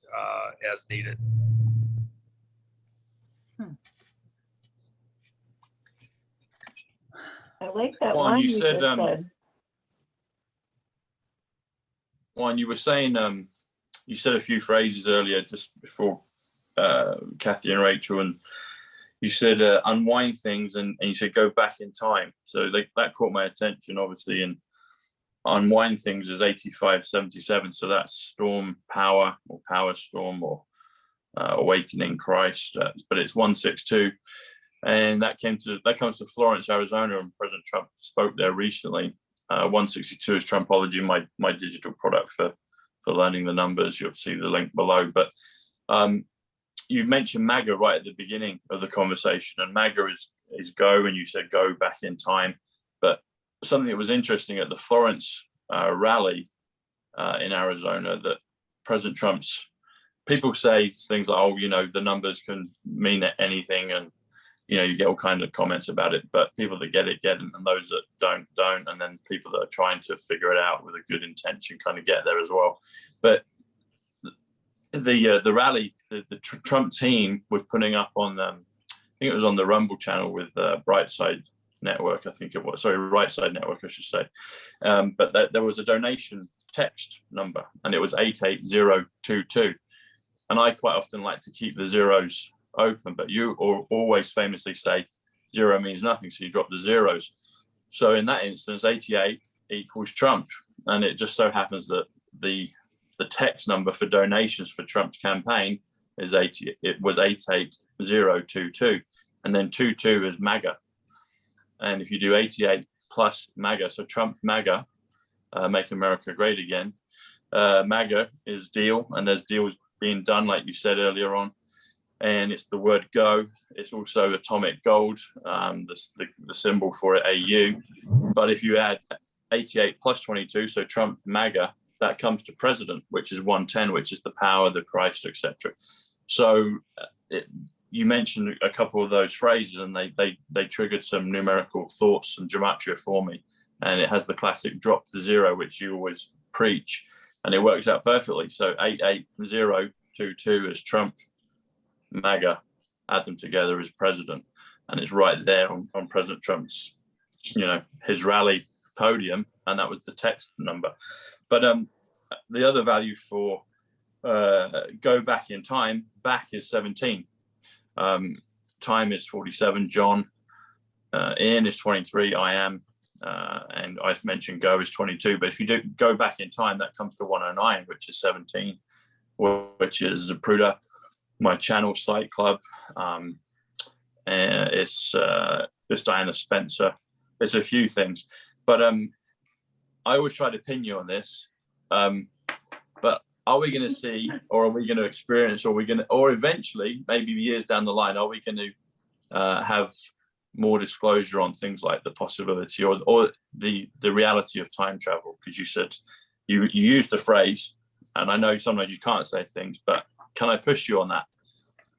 as needed. I like that Juan, line you you said, just said. Juan, you were saying you said a few phrases earlier just before Kathy and Rachel, and you said unwind things, and you said go back in time. So that caught my attention, obviously. And unwind things is 8577. So that's storm power, or power storm, or awakening Christ. But it's 162. And that comes to Florence, Arizona, and President Trump spoke there recently. 162 is Trumpology, my digital product for learning the numbers. You'll see the link below. But you mentioned MAGA right at the beginning of the conversation, and MAGA is go, and you said go back in time. But something that was interesting at the Florence rally in Arizona, that President Trump's people say things like, oh, the numbers can mean anything, and you get all kinds of comments about it, but people that get it, and those that don't, and then people that are trying to figure it out with a good intention kind of get there as well. But the rally, the Trump team was putting up on, I think it was on the Rumble channel with Brightside Network, I think it was, sorry, Right Side Network, I should say. But there was a donation text number, and it was 88022. And I quite often like to keep the zeros open, but you always famously say zero means nothing, so you drop the zeros. So in that instance, 88 equals Trump, and it just so happens that the text number for donations for Trump's campaign is 88022, and then 22 is MAGA. And if you do 88 plus MAGA, so Trump MAGA, Make America Great Again, MAGA is deal, and there's deals being done, like you said earlier on. And it's the word go. It's also atomic gold, the symbol for it, AU. But if you add 88 plus 22, so Trump MAGA, that comes to president, which is 110, which is the power, the Christ, etc. So you mentioned a couple of those phrases, and they triggered some numerical thoughts and gematria for me. And it has the classic drop the zero, which you always preach, and it works out perfectly. So 88022 is Trump MAGA, add them together as president, and it's right there on President Trump's, his rally podium, and that was the text number. But the other value for go back in time, back is 17, time is 47, John, in is 23, I am, and I've mentioned go is 22. But if you do go back in time, that comes to 109, which is 17, which is Zapruder, my channel, Psych.Club, and it's Diana Spencer. There's a few things, but I always try to pin you on this. But are we going to see, or are we going to experience, or eventually, maybe years down the line, are we going to have more disclosure on things like the possibility or the reality of time travel? Because you said you used the phrase, and I know sometimes you can't say things, but can I push you on that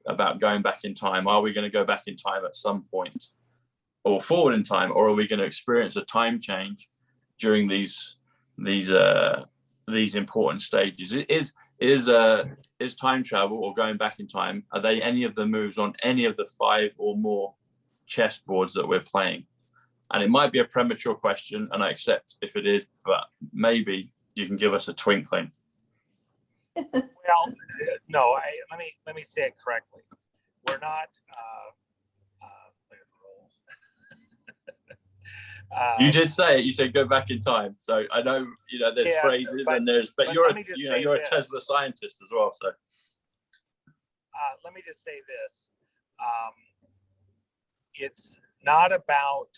about going back in time? Are we going to go back in time at some point, or forward in time, or are we going to experience a time change during these important stages? Is time travel or going back in time, are they any of the moves on any of the 5 or more chess boards that we're playing? And it might be a premature question, and I accept if it is, but maybe you can give us a twinkling. Well, no. Let me say it correctly. We're not. You did say it. You said go back in time. So I know there's phrases, but you're a Tesla scientist as well. So let me just say this: it's not about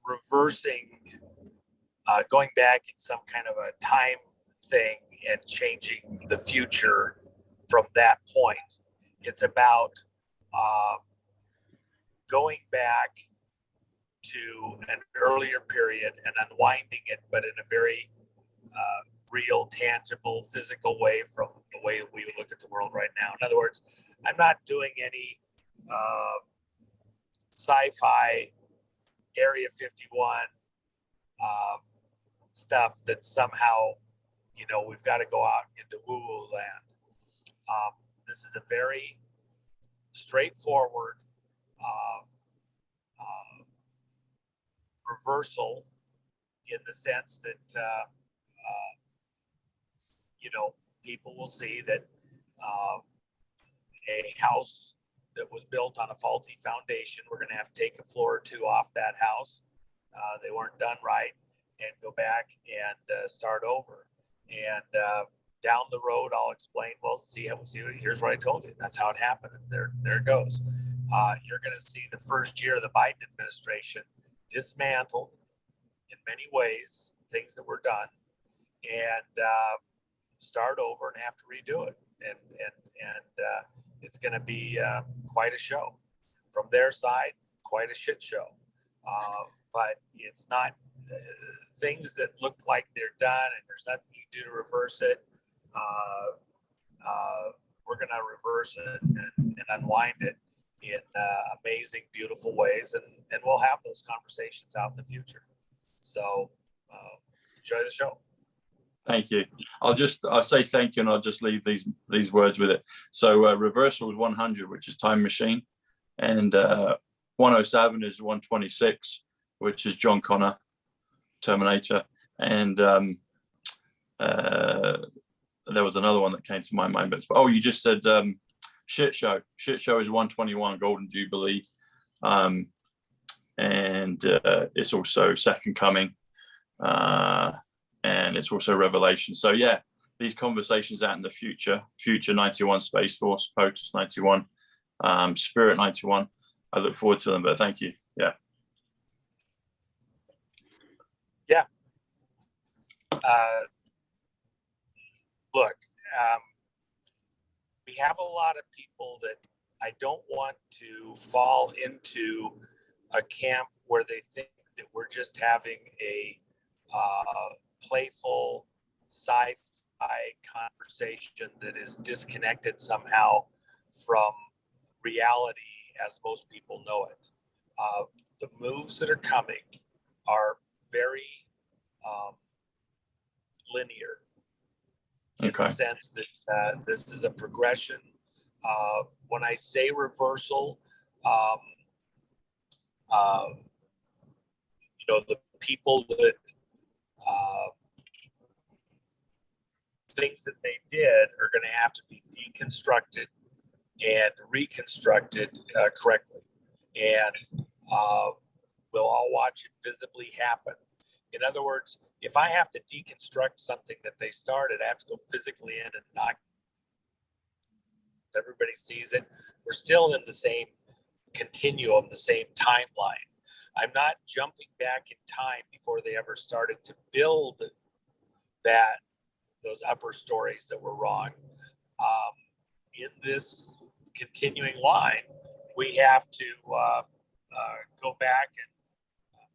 reversing. Going back in some kind of a time thing and changing the future from that point. It's about going back to an earlier period and unwinding it, but in a very real, tangible, physical way from the way we look at the world right now. In other words, I'm not doing any sci-fi Area 51 stuff that somehow, we've got to go out into woo-woo land. This is a very straightforward reversal in the sense that, people will see that a house that was built on a faulty foundation, we're going to have to take a floor or two off that house. They weren't done right, and go back and start over. And down the road, I'll explain, well, here's what I told you. That's how it happened. And there it goes. You're going to see the first year of the Biden administration dismantled in many ways things that were done, and start over and have to redo it. And it's going to be quite a show. From their side, quite a shit show. But it's not things that look like they're done and there's nothing you can do to reverse it. We're going to reverse it and unwind it in amazing, beautiful ways. And we'll have those conversations out in the future. So enjoy the show. Thank you. I'll say thank you, and I'll just leave these words with it. So reversal is 100, which is Time Machine, and 107 is 126, which is John Connor, Terminator, and there was another one that came to my mind. But you just said shit show. Shit show is 121, Golden Jubilee, and it's also Second Coming. And it's also Revelation. So yeah, these conversations out in the future 91, Space Force, POTUS 91, Spirit 91. I look forward to them, but thank you. Yeah. Yeah. Look, we have a lot of people that I don't want to fall into a camp where they think that we're just having a playful sci-fi conversation that is disconnected somehow from reality as most people know it. The moves that are coming are very linear in the sense that this is a progression. When I say reversal, the people that things that they did are going to have to be deconstructed and reconstructed correctly. And we'll all watch it visibly happen. In other words, if I have to deconstruct something that they started, I have to go physically in and knock. Everybody sees it. We're still in the same continuum, the same timeline. I'm not jumping back in time before they ever started to build those upper stories that were wrong. In this continuing line, we have to go back and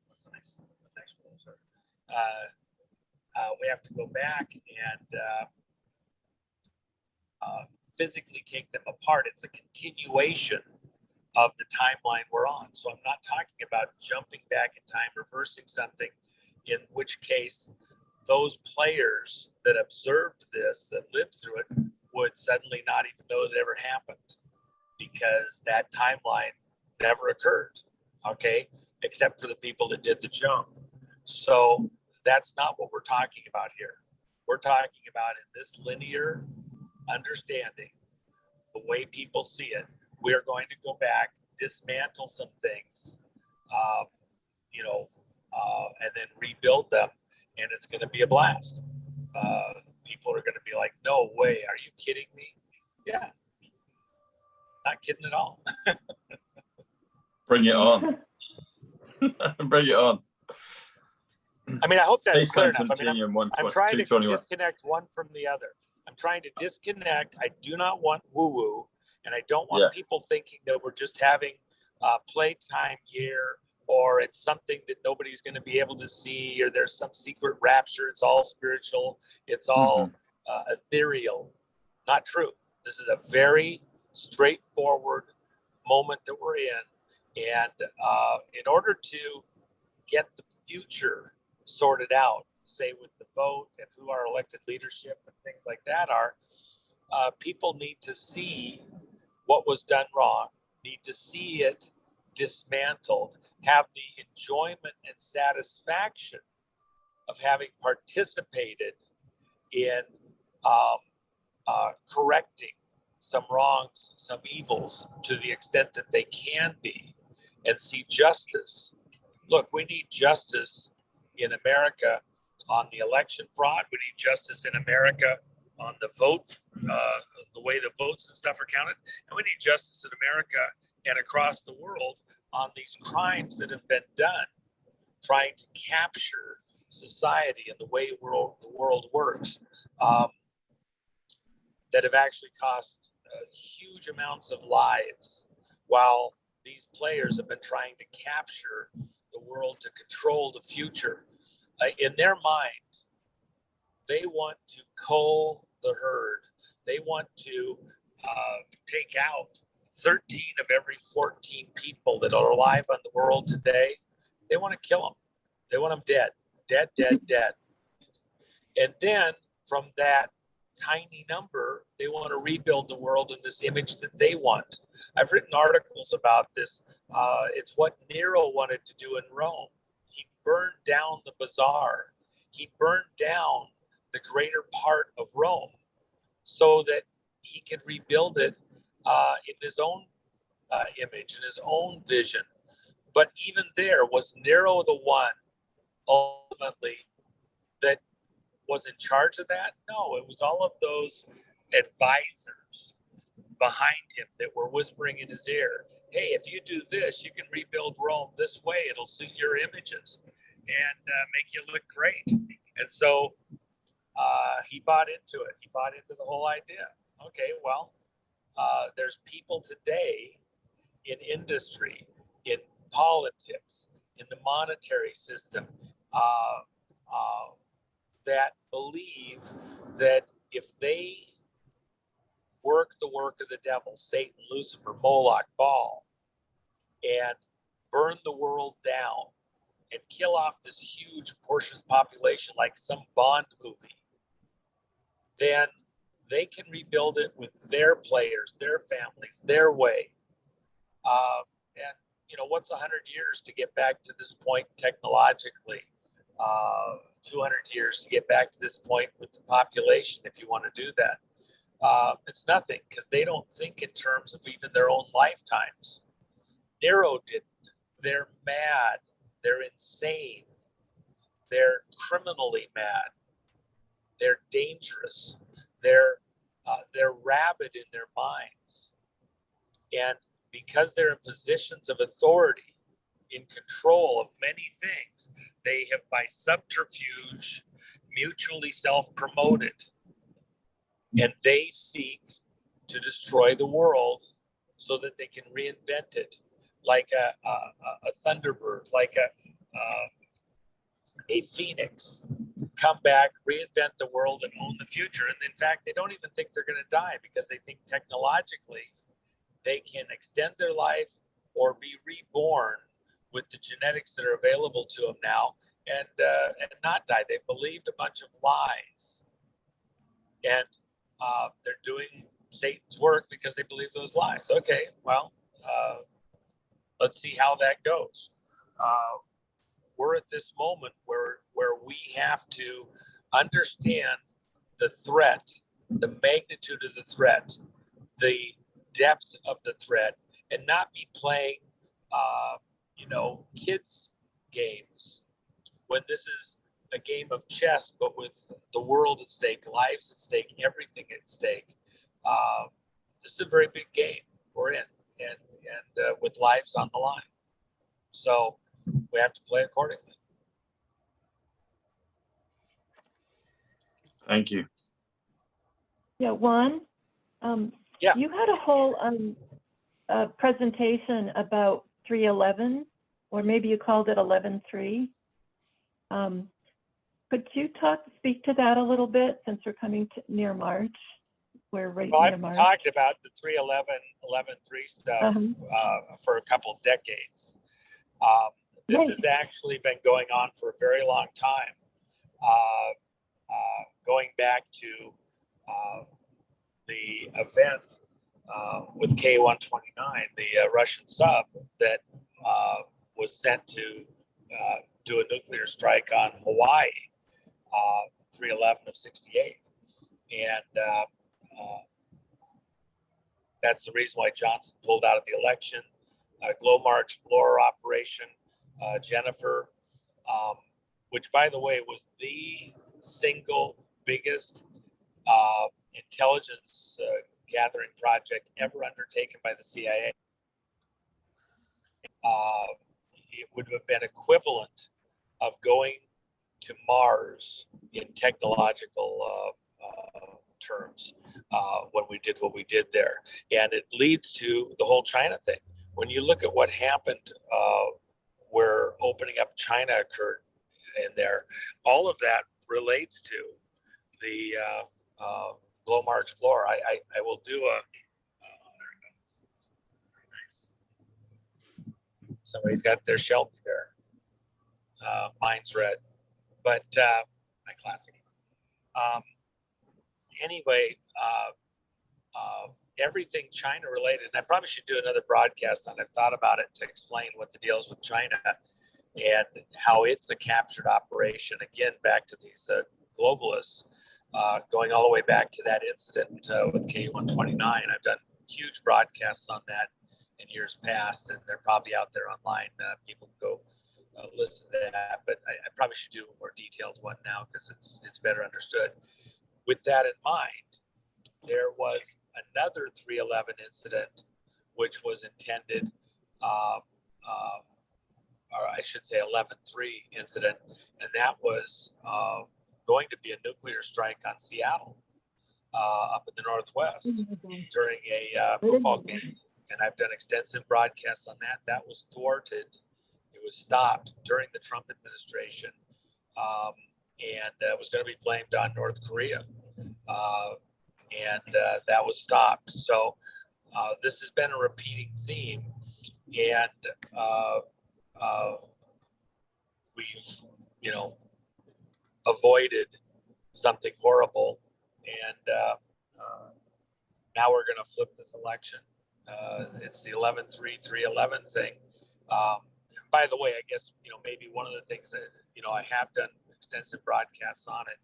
what's the next one? Sorry. We have to go back and physically take them apart. It's a continuation of the timeline we're on. So I'm not talking about jumping back in time, reversing something, in which case those players that observed this, that lived through it, would suddenly not even know that it ever happened, because that timeline never occurred, okay, except for the people that did the jump. So that's not what we're talking about here. We're talking about, in this linear understanding, the way people see it, we are going to go back, dismantle some things, and then rebuild them, and it's going to be a blast. People are going to be like, no way, are you kidding me? Yeah, not kidding at all. Bring it on. Bring it on. I mean, I hope that's clear enough. I mean, I'm trying to disconnect one from the other. I'm trying to disconnect. I do not want woo-woo, and I don't want people thinking that we're just having playtime here, or it's something that nobody's going to be able to see, or there's some secret rapture. It's all spiritual. It's all ethereal. Not true. This is a very straightforward moment that we're in. And in order to get the future sorted out, say with the vote and who our elected leadership and things like that are, people need to see what was done wrong, need to see it dismantled, have the enjoyment and satisfaction of having participated in correcting some wrongs, some evils to the extent that they can be, and see justice. Look, we need justice in America on the election fraud. We need justice in America on the vote, the way the votes and stuff are counted. And we need justice in America and across the world on these crimes that have been done, trying to capture society and the way the world works, that have actually cost huge amounts of lives, while these players have been trying to capture the world to control the future. In their mind, they want to cull the herd. They want to take out 13 of every 14 people that are alive on the world today. They want to kill them. They want them dead, dead, dead, dead. And then from that tiny number, they want to rebuild the world in this image that they want. I've written articles about this. It's what Nero wanted to do in Rome. He burned down the bazaar. He burned down the greater part of Rome so that he could rebuild it in his own image, in his own vision. But even there, was Nero the one ultimately that was in charge of that? No, it was all of those advisors behind him that were whispering in his ear, hey, if you do this, you can rebuild Rome this way. It'll suit your images and make you look great. And so he bought into it. He bought into the whole idea. Okay, well, there's people today in industry, in politics, in the monetary system, that believe that if they work the work of the devil, Satan, Lucifer, Moloch, Baal, and burn the world down and kill off this huge portion of the population like some Bond movie, then they can rebuild it with their players, their families, their way. And, you know, what's 100 years to get back to this point technologically? 200 years to get back to this point with the population, if you want to do that. It's nothing, because they don't think in terms of even their own lifetimes. Nero didn't. They're mad. They're insane. They're criminally mad. They're dangerous. They're rabid in their minds. And because they're in positions of authority, in control of many things, they have, by subterfuge, mutually self-promoted. And they seek to destroy the world so that they can reinvent it, like a thunderbird, like a phoenix, come back, reinvent the world, and own the future. And in fact, they don't even think they're going to die, because they think technologically they can extend their life or be reborn with the genetics that are available to them now, and not die. They believed a bunch of lies, and they're doing Satan's work because they believe those lies. Okay, well, let's see how that goes. We're at this moment where we have to understand the threat, the magnitude of the threat, the depth of the threat, and not be playing, kids' games when this is a game of chess, but with the world at stake, lives at stake, everything at stake. This is a very big game we're in, and with lives on the line. So we have to play accordingly. Thank you. Yeah, Juan, Yeah. You had a whole presentation about 311, or maybe you called it 11.3. Could you speak to that a little bit, since we're coming near March? We're right near March. I've talked about the 311, 11.3 stuff for a couple of decades. This has actually been going on for a very long time, going back to the event with K-129, the Russian sub that was sent to do a nuclear strike on Hawaii. 311 of 68. And that's the reason why Johnson pulled out of the election. Glomar Explorer operation, Jennifer, which, by the way, was the single biggest intelligence gathering project ever undertaken by the CIA. It would have been equivalent of going to Mars in technological terms when we did what we did there. And it leads to the whole China thing. When you look at what happened where opening up China occurred in there, all of that relates to the Glomar Explorer. I will do a, there it goes. Very nice. Somebody's got their Shelby there. Mine's red, but my classic. Anyway, everything China related, and I probably should do another broadcast on it. I've thought about it to explain what the deal is with China and how it's a captured operation. Again, back to these globalists, going all the way back to that incident with K129. I've done huge broadcasts on that in years past, and they're probably out there online. People can go listen to that, but I probably should do a more detailed one now because it's better understood. With that in mind, there was another 311 incident, which was intended, or I should say 11-3 incident, and that was going to be a nuclear strike on Seattle up in the Northwest during a football game. And I've done extensive broadcasts on that. That was thwarted. It was stopped during the Trump administration, and it was going to be blamed on North Korea. And that was stopped. So this has been a repeating theme, and we've, avoided something horrible, and now we're going to flip this election. It's the 11-3, 311 thing. And by the way, I guess, maybe one of the things that, I have done extensive broadcasts on it,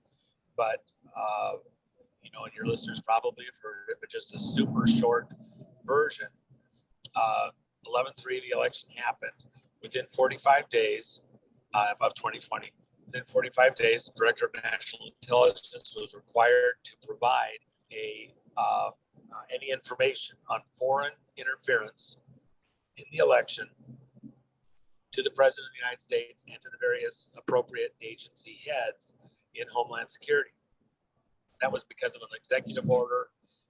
but and your listeners probably have heard it, but just a super short version. 11-3, the election happened. Within 45 days of 2020, within 45 days, the Director of National Intelligence was required to provide any information on foreign interference in the election to the President of the United States and to the various appropriate agency heads in Homeland Security. That was because of an executive order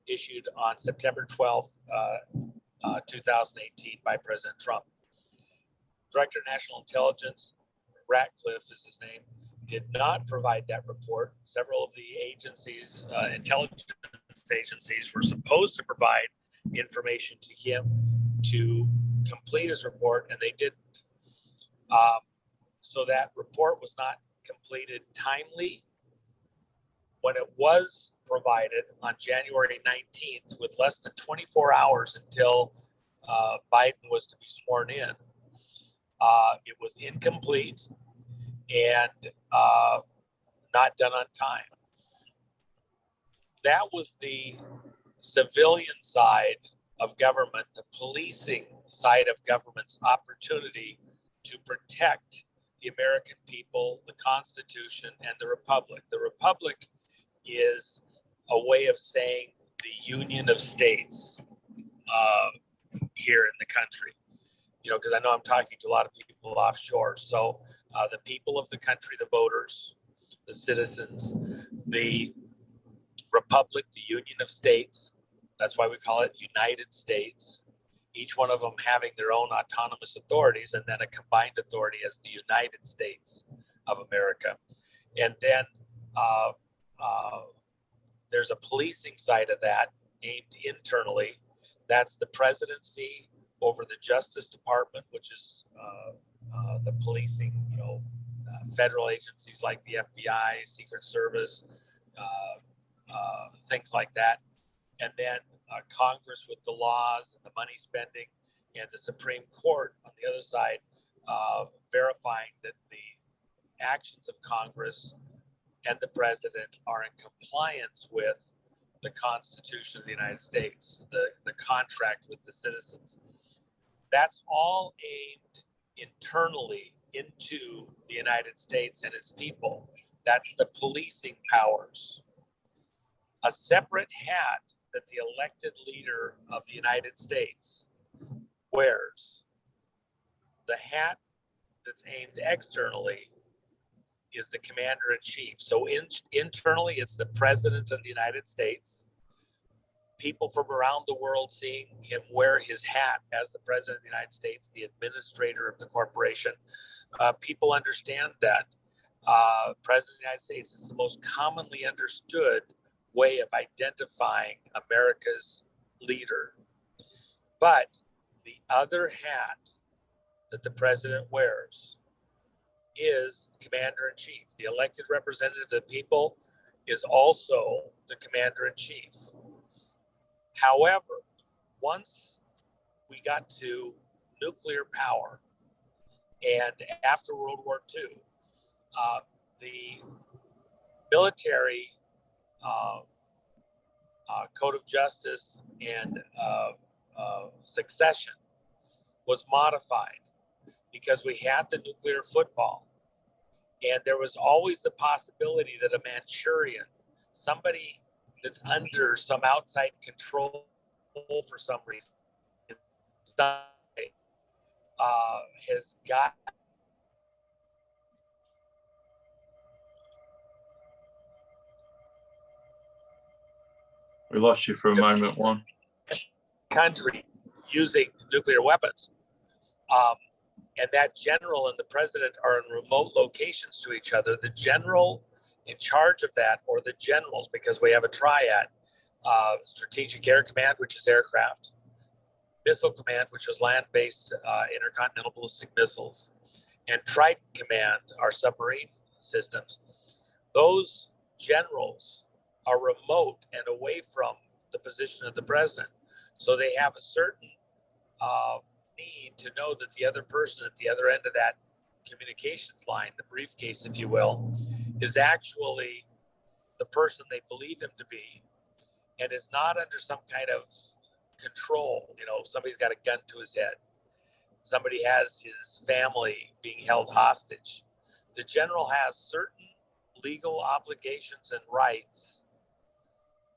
issued on September 12th, 2018 by President Trump. Director of National Intelligence, Ratcliffe is his name, did not provide that report. Several of the agencies, intelligence agencies, were supposed to provide information to him to complete his report, and they didn't. So that report was not completed timely. When it was provided on January 19th, with less than 24 hours until Biden was to be sworn in, it was incomplete and not done on time. That was the civilian side of government, the policing side of government's opportunity to protect the American people, the Constitution, and the Republic. The Republic is a way of saying the Union of States here in the country. Because I know I'm talking to a lot of people offshore. So the people of the country, the voters, the citizens, the Republic, the Union of States, that's why we call it United States, each one of them having their own autonomous authorities, and then a combined authority as the United States of America. And then there's a policing side of that aimed internally. That's the presidency over the Justice Department, which is the policing, federal agencies like the FBI, Secret Service, things like that. And then Congress with the laws and the money spending, and the Supreme Court on the other side, verifying that the actions of Congress and the president are in compliance with the Constitution of the United States, the contract with the citizens. That's all aimed internally into the United States and its people. That's the policing powers. A separate hat that the elected leader of the United States wears, the hat that's aimed externally, is the commander-in-chief. So internally, it's the president of the United States. People from around the world seeing him wear his hat as the president of the United States, the administrator of the corporation. People understand that president of the United States is the most commonly understood way of identifying America's leader. But the other hat that the president wears is commander-in-chief. The elected representative of the people is also the commander-in-chief. However, once we got to nuclear power and after World War II, the military code of justice and succession was modified because we had the nuclear football. And there was always the possibility that a Manchurian, somebody that's under some outside control for some reason, has got We lost you for a moment, Juan. country using nuclear weapons. And that general and the president are in remote locations to each other. The general in charge of that, or the generals, because we have a triad, Strategic Air Command, which is aircraft, Missile Command, which is land-based intercontinental ballistic missiles, and Trident Command, our submarine systems. Those generals are remote and away from the position of the president. So they have a certain need to know that the other person at the other end of that communications line, the briefcase, if you will, is actually the person they believe him to be and is not under some kind of control. You know, somebody's got a gun to his head. Somebody has his family being held hostage. The general has certain legal obligations and rights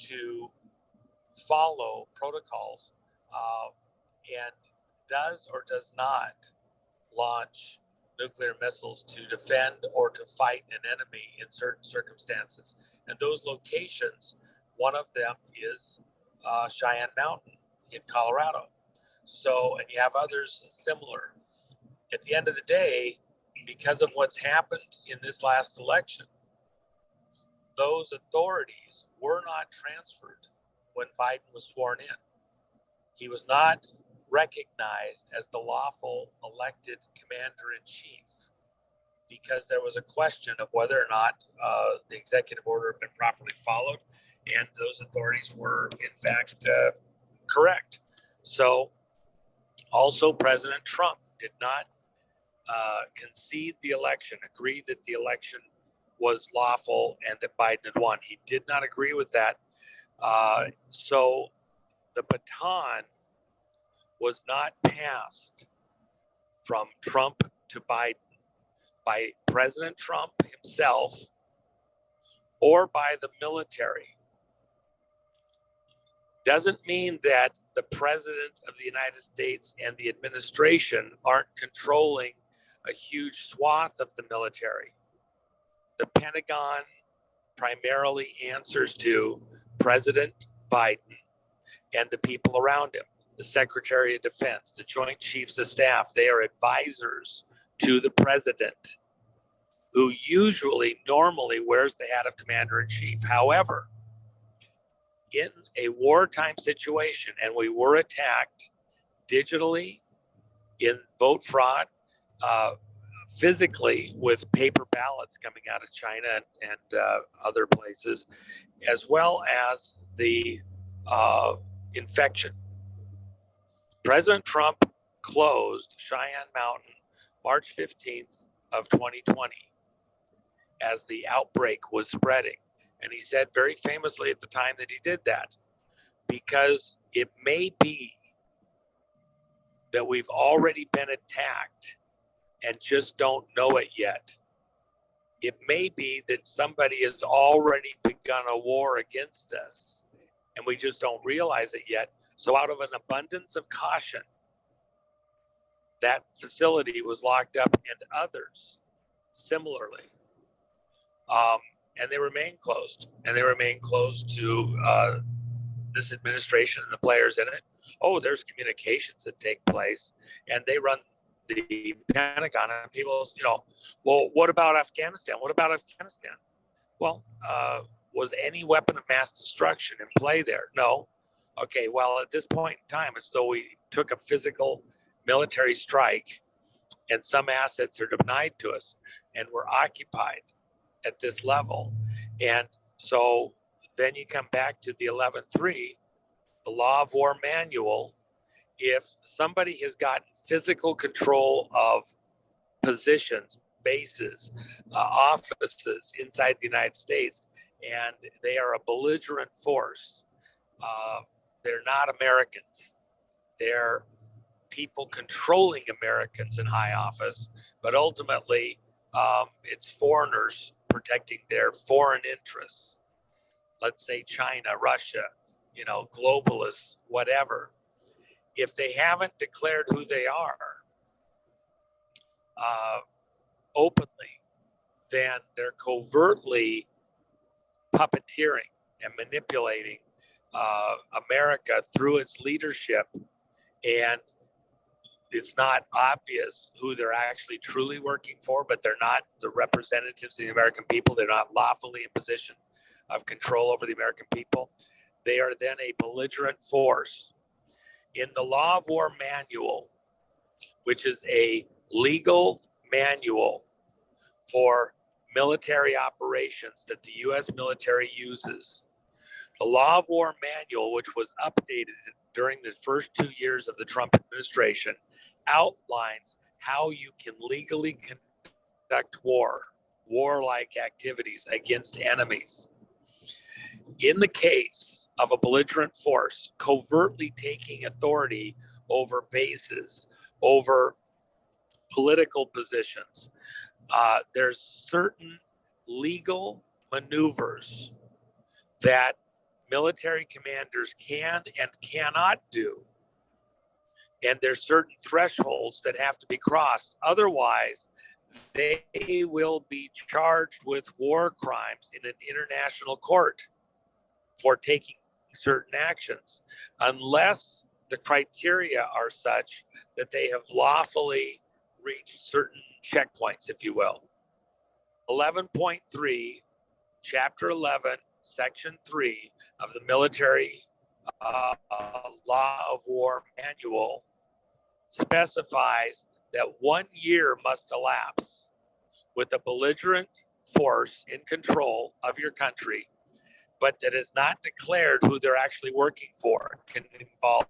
to follow protocols and does or does not launch nuclear missiles to defend or to fight an enemy in certain circumstances. And those locations, one of them is Cheyenne Mountain in Colorado. So, and you have others similar. At the end of the day, because of what's happened in this last election, those authorities were not transferred when Biden was sworn in. He was not recognized as the lawful elected commander-in-chief because there was a question of whether or not the executive order had been properly followed, and those authorities were in fact correct. So also President Trump did not concede the election, agree that the election was lawful and that Biden had won. He did not agree with that. So the baton was not passed from Trump to Biden by President Trump himself or by the military. Doesn't mean that the president of the United States and the administration aren't controlling a huge swath of the military. The Pentagon primarily answers to President Biden and the people around him. The Secretary of Defense, the Joint Chiefs of Staff, they are advisors to the president, who normally wears the hat of Commander-in-Chief. However, in a wartime situation, and we were attacked digitally in vote fraud, physically with paper ballots coming out of China and other places, as well as the infection. President Trump closed Cheyenne Mountain March 15th of 2020. as the outbreak was spreading. And he said very famously at the time that he did that, because it may be that we've already been attacked and just don't know it yet. It may be that somebody has already begun a war against us and we just don't realize it yet. So out of an abundance of caution, that facility was locked up, and others similarly. And they remain closed. And they remain closed to this administration and the players in it. Oh, there's communications that take place, and they run the Pentagon, and people, well, what about Afghanistan? What about Afghanistan? Well, was any weapon of mass destruction in play there? No. Okay, well, at this point in time, it's though we took a physical military strike and some assets are denied to us and we're occupied at this level. And so then you come back to the 11.3, the Law of War Manual. If somebody has gotten physical control of positions, bases, offices inside the United States, and they are a belligerent force, they're not Americans. They're people controlling Americans in high office, but ultimately it's foreigners protecting their foreign interests. Let's say China, Russia, globalists, whatever. If they haven't declared who they are openly, then they're covertly puppeteering and manipulating America through its leadership, and it's not obvious who they're actually truly working for, but they're not the representatives of the American people. They're not lawfully in position of control over the American people. They are then a belligerent force. In the Law of War Manual, which is a legal manual for military operations that the U.S. military uses, the Law of War Manual, which was updated during the first 2 years of the Trump administration, outlines how you can legally conduct warlike activities against enemies. In the case of a belligerent force covertly taking authority over bases, over political positions, there's certain legal maneuvers that military commanders can and cannot do. And there's certain thresholds that have to be crossed. Otherwise, they will be charged with war crimes in an international court for taking certain actions, unless the criteria are such that they have lawfully reached certain checkpoints, if you will. 11.3, Chapter 11, Section 3 of the Military Law of War Manual specifies that 1 year must elapse with a belligerent force in control of your country, but that is not declared who they're actually working for. It can involve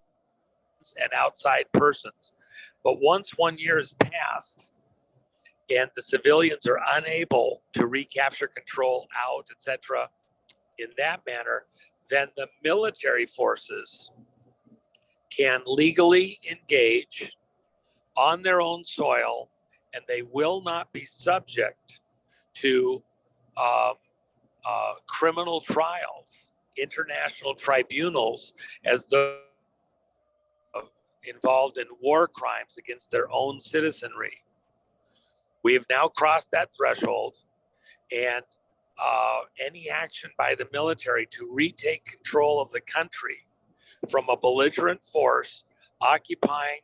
and outside persons. But once 1 year has passed and the civilians are unable to recapture control out, etc., in that manner, then the military forces can legally engage on their own soil, and they will not be subject to criminal trials, international tribunals, as those involved in war crimes against their own citizenry. We have now crossed that threshold, and any action by the military to retake control of the country from a belligerent force occupying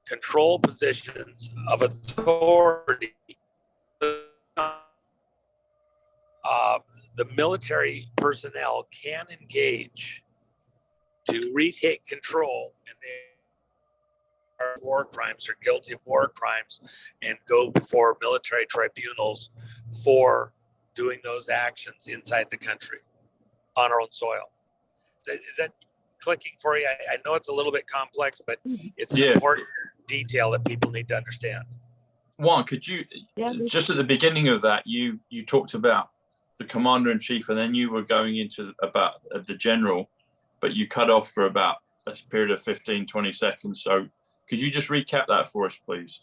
control positions of authority, the military personnel can engage to retake control, and they are war crimes or guilty of war crimes and go before military tribunals for doing those actions inside the country on our own soil. Is that clicking for you? I know it's a little bit complex, but it's an important detail that people need to understand. Juan, could you, Yeah. just at the beginning of that, you talked about the commander-in-chief, and then you were going into about the general, but you cut off for about a period of 15, 20 seconds. So could you just recap that for us, please?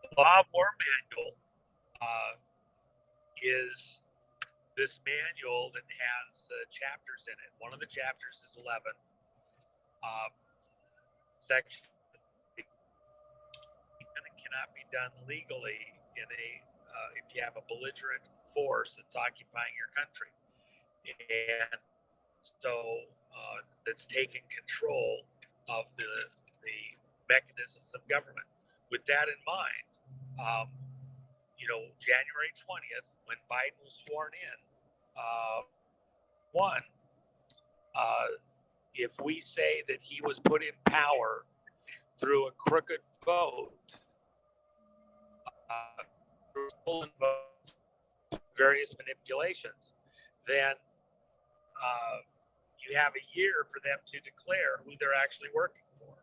The Law of War Manual is this manual that has chapters in it. One of the chapters is 11. Section cannot be done legally in a if you have a belligerent force that's occupying your country, and so that's taking control of the mechanisms of government. With that in mind, January 20th, when Biden was sworn in, if we say that he was put in power through a crooked vote, stolen votes, various manipulations, then you have a year for them to declare who they're actually working for.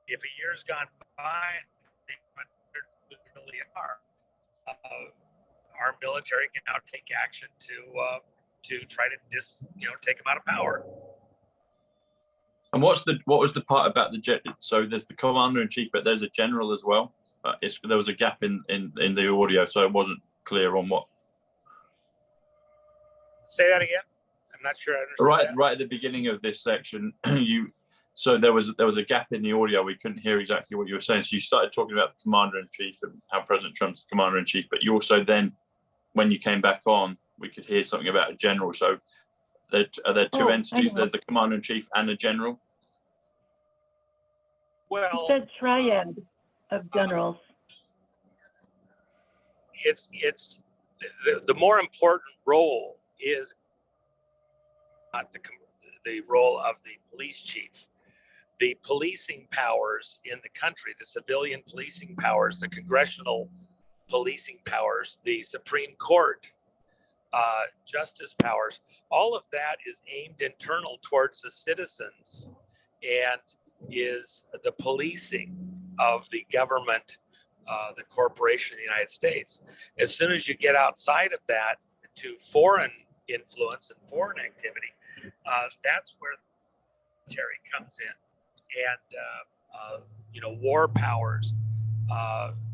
If a year's gone by, they really are. Our military can now take action to try to take them out of power. And what was the part about so there's the commander-in-chief, but there's a general as well. There was a gap in the audio, so it wasn't clear on what. Say that again. I'm not sure I understand. Right at the beginning of this section, so there was a gap in the audio. We couldn't hear exactly what you were saying. So you started talking about the commander-in-chief and how President Trump's the commander-in-chief, but you also then, when you came back on, we could hear something about a general. So are there two entities? There's the commander-in-chief and the general. Well, you said triad of generals. It's the more important role is not the role of the police chief. The policing powers in the country, the civilian policing powers, the congressional policing powers, the Supreme Court justice powers, all of that is aimed internal towards the citizens and is the policing of the government, the corporation of the United States. As soon as you get outside of that to foreign influence and foreign activity, that's where the military comes in. And, war powers,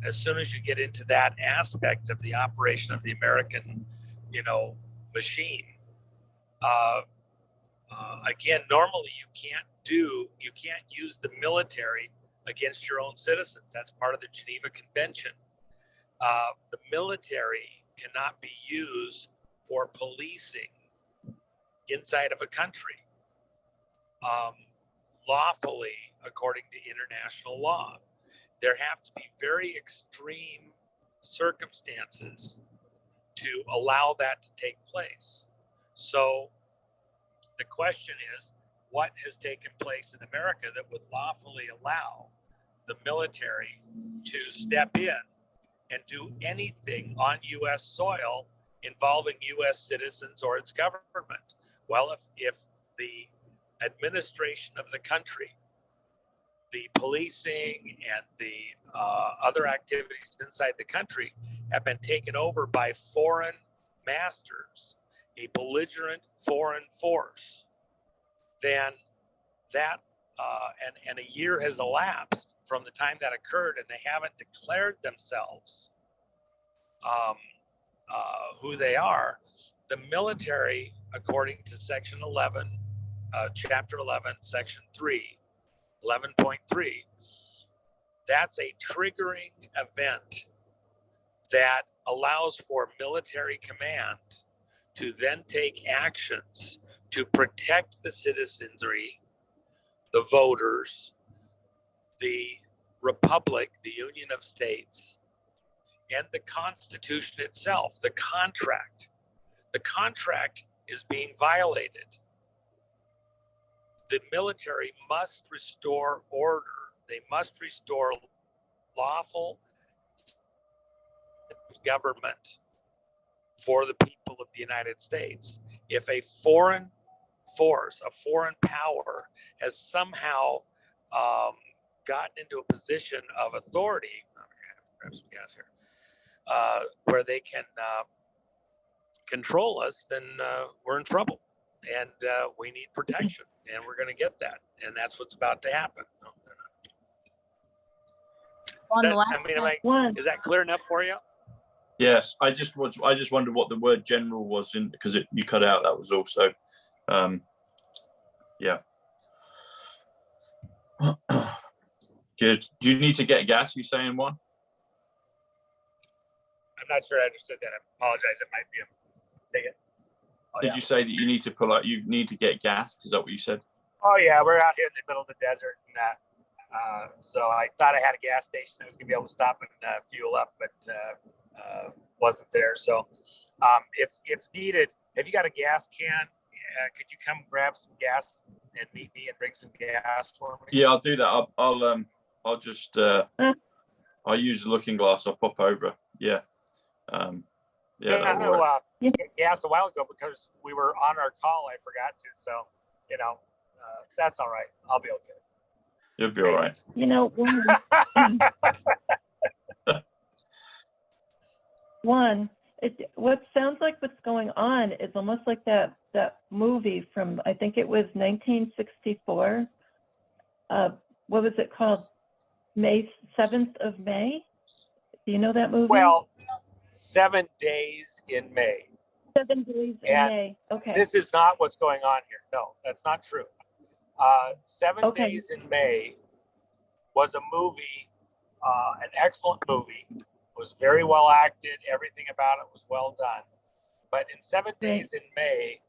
as soon as you get into that aspect of the operation of the American, machine, again, normally you can't use the military against your own citizens. That's part of the Geneva Convention. The military cannot be used for policing inside of a country lawfully according to international law. There have to be very extreme circumstances to allow that to take place. So the question is, what has taken place in America that would lawfully allow the military to step in and do anything on U.S. soil involving U.S. citizens or its government? Well, if the administration of the country, the policing and the other activities inside the country have been taken over by foreign masters, a belligerent foreign force, then that, and a year has elapsed from the time that occurred, and they haven't declared themselves who they are. The military, according to Section 11, Chapter 11, Section 3, 11.3, that's a triggering event that allows for military command to then take actions to protect the citizenry, the voters, the republic, the Union of States, and the Constitution itself, the contract. The contract is being violated. The military must restore order. They must restore lawful government for the people of the United States. If a foreign force, a foreign power, has somehow gotten into a position of authority, I'm gonna have to grab some gas here, where they can control us, then we're in trouble, and we need protection, and we're going to get that, and that's what's about to happen. Is that clear enough for you? Yes, I just wondered what the word general was in, because you cut out. That was also, yeah. Good. Do you need to get gas? You saying one? I'm not sure I understood that. I apologize. It might be a ticket. Did you say that you need to pull out? You need to get gas? Is that what you said? Oh yeah, we're out here in the middle of the desert, and so I thought I had a gas station. I was gonna be able to stop and fuel up, but wasn't there. So if needed, if you got a gas can, could you come grab some gas and meet me and bring some gas for me? Yeah, I'll do that. I'll just I'll use the looking glass. I'll pop over. Yeah. Yeah, that'll work. Get gas a while ago because we were on our call. I forgot to. So, that's all right. I'll be okay. You'll be all right. What sounds like what's going on is almost like that movie from, I think it was 1964. What was it called? 7th of May? Do you know that movie? Well, 7 days in May. 7 days in May. Okay. This is not what's going on here. No, that's not true. 7 Days in May was a movie, an excellent movie. It was very well acted. Everything about it was well done. But in 7 Days in May,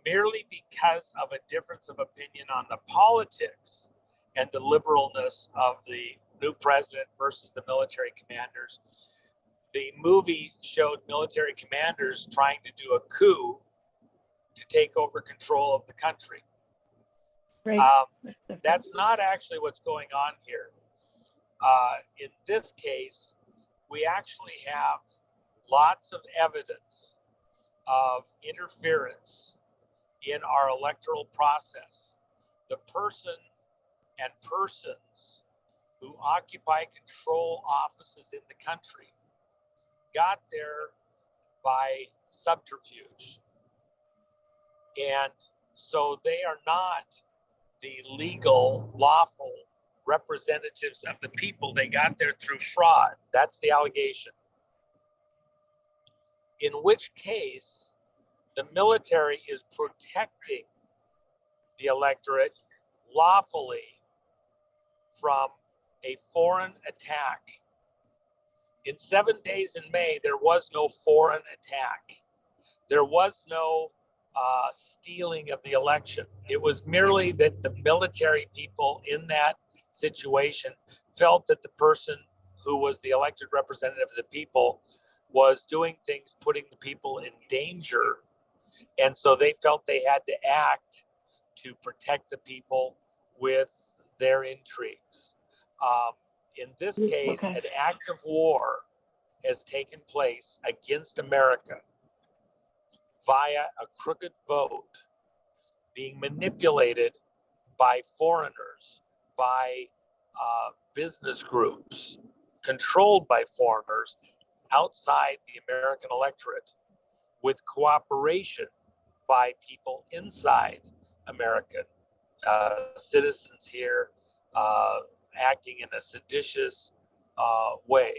merely because of a difference of opinion on the politics and the liberalness of the new president versus the military commanders, the movie showed military commanders trying to do a coup to take over control of the country. That's not actually what's going on here. In this case, we actually have lots of evidence of interference in our electoral process. The person and persons who occupy control offices in the country got there by subterfuge. And so they are not the legal, lawful representatives of the people. They got there through fraud. That's the allegation. In which case, the military is protecting the electorate lawfully from a foreign attack. In 7 Days in May, there was no foreign attack. There was no stealing of the election. It was merely that the military people in that situation felt that the person who was the elected representative of the people was doing things putting the people in danger. And so they felt they had to act to protect the people with their intrigues. In this case, an act of war has taken place against America via a crooked vote being manipulated by foreigners, by business groups, controlled by foreigners outside the American electorate, with cooperation by people inside American citizens here, acting in a seditious way,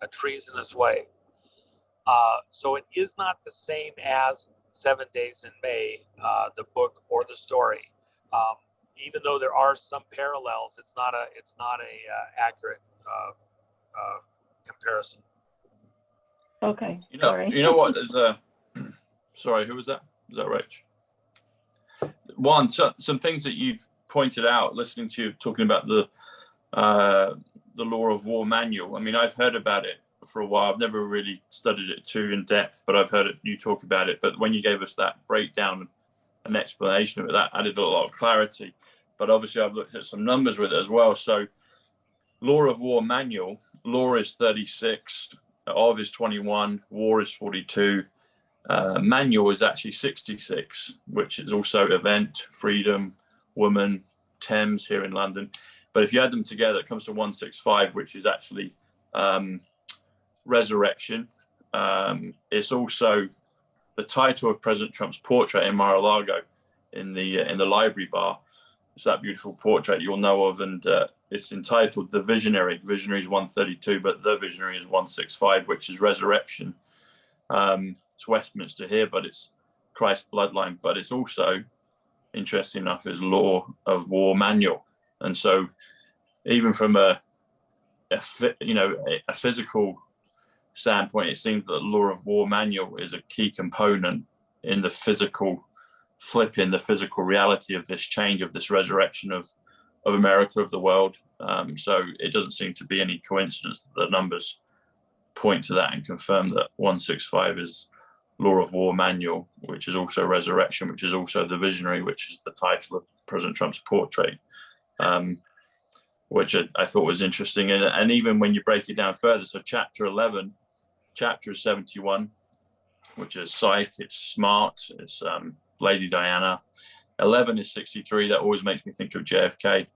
a treasonous way. So it is not the same as 7 Days in May, the book or the story. Even though there are some parallels, it's not a accurate comparison. Okay. You know what? There's sorry, who was that? Was that Rach? Some things that you've pointed out, listening to you talking about the Law of War manual. I mean, I've heard about it for a while. I've never really studied it too in depth, but I've heard you talk about it. But when you gave us that breakdown and explanation of it, that added a lot of clarity. But obviously, I've looked at some numbers with it as well. So, Law of War manual, law is 36, of is 21, war is 42. Manual is actually 66, which is also event, freedom, woman, Thames here in London. But if you add them together, it comes to 165, which is actually resurrection. It's also the title of President Trump's portrait in Mar-a-Lago in the library bar. It's that beautiful portrait you'll know of, and it's entitled The Visionary. Visionary is 132, but The Visionary is 165, which is resurrection. It's Westminster here, but it's Christ's bloodline. But it's also, interesting enough, is Law of War manual. And so, even from a physical standpoint, it seems that the Law of War manual is a key component in the physical flip, in the physical reality of this change, of this resurrection of America, of the world. So it doesn't seem to be any coincidence that the numbers point to that and confirm that 165 is Law of War manual, which is also resurrection, which is also The Visionary, which is the title of President Trump's portrait, which I thought was interesting. And even when you break it down further, so chapter 11, chapter is 71, which is psych, it's smart, it's Lady Diana. 11 is 63. That always makes me think of JFK.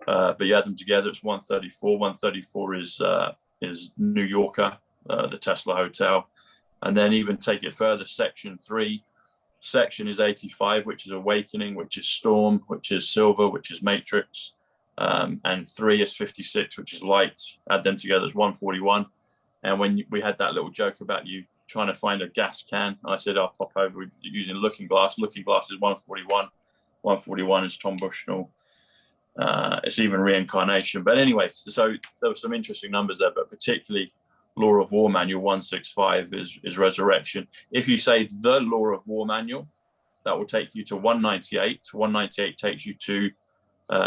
But you add them together, it's 134. 134 is New Yorker, the Tesla Hotel. And then even take it further, section 3. Section is 85, which is awakening, which is storm, which is silver, which is matrix. And 3 is 56, which is light. Add them together, it's 141. And when we had that little joke about you trying to find a gas can, I said I'll pop over using looking glass. Looking glass is 141. 141 is Tom Bushnell. It's even reincarnation. But anyway, so there were some interesting numbers there, but particularly Law of War Manual 165 is resurrection. If you say the Law of War Manual, that will take you to 198. 198 takes you to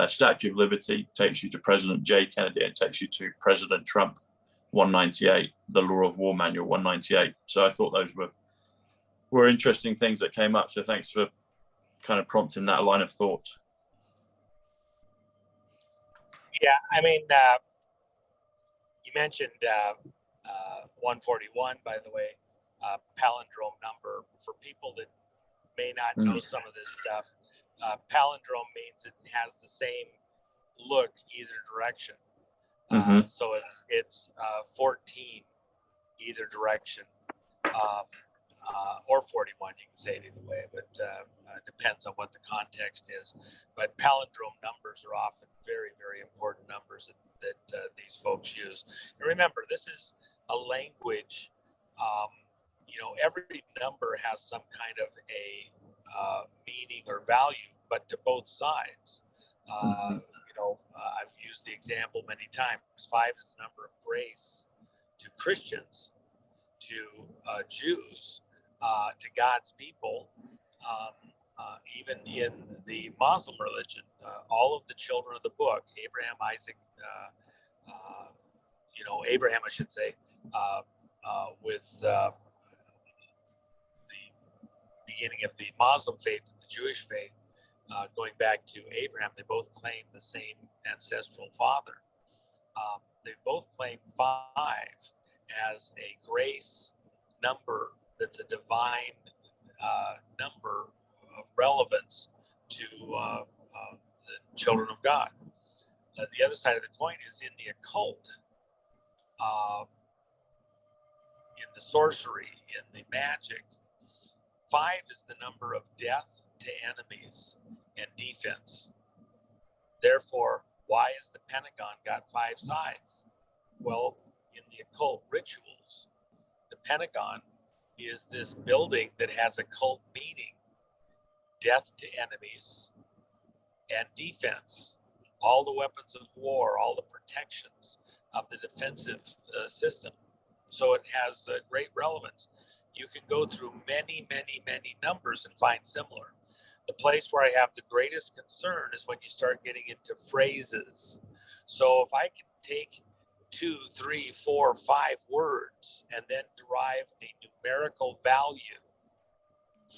Statue of Liberty, takes you to President J. Kennedy, and takes you to President Trump. 198, the Law of War Manual 198. So I thought those were interesting things that came up. So thanks for kind of prompting that line of thought. Yeah, I mean, you mentioned 141, by the way, palindrome number. For people that may not know some of this stuff, palindrome means it has the same look either direction. So it's 14 either direction, or 41, you can say it either way, but depends on what the context is. But palindrome numbers are often very, very important numbers that these folks use. And remember, this is a language, every number has some kind of a meaning or value, but to both sides. I've used the example many times. 5 is the number of grace to Christians, to Jews, to God's people, even in the Muslim religion. All of the children of the book, Abraham, Isaac, Abraham, I should say, with the beginning of the Muslim faith and the Jewish faith, going back to Abraham, they both claim the same ancestral father. They both claim 5 as a grace number that's a divine number of relevance to the children of God. The other side of the coin is in the occult, in the sorcery, in the magic. 5 is the number of death to enemies and defense. Therefore, why has the Pentagon got 5 sides? Well, in the occult rituals, the Pentagon is this building that has occult meaning, death to enemies and defense, all the weapons of war, all the protections of the defensive system. So it has great relevance. You can go through many, many, many numbers and find similar. The place where I have the greatest concern is when you start getting into phrases. So if I can take 2, 3, 4, 5 words and then derive a numerical value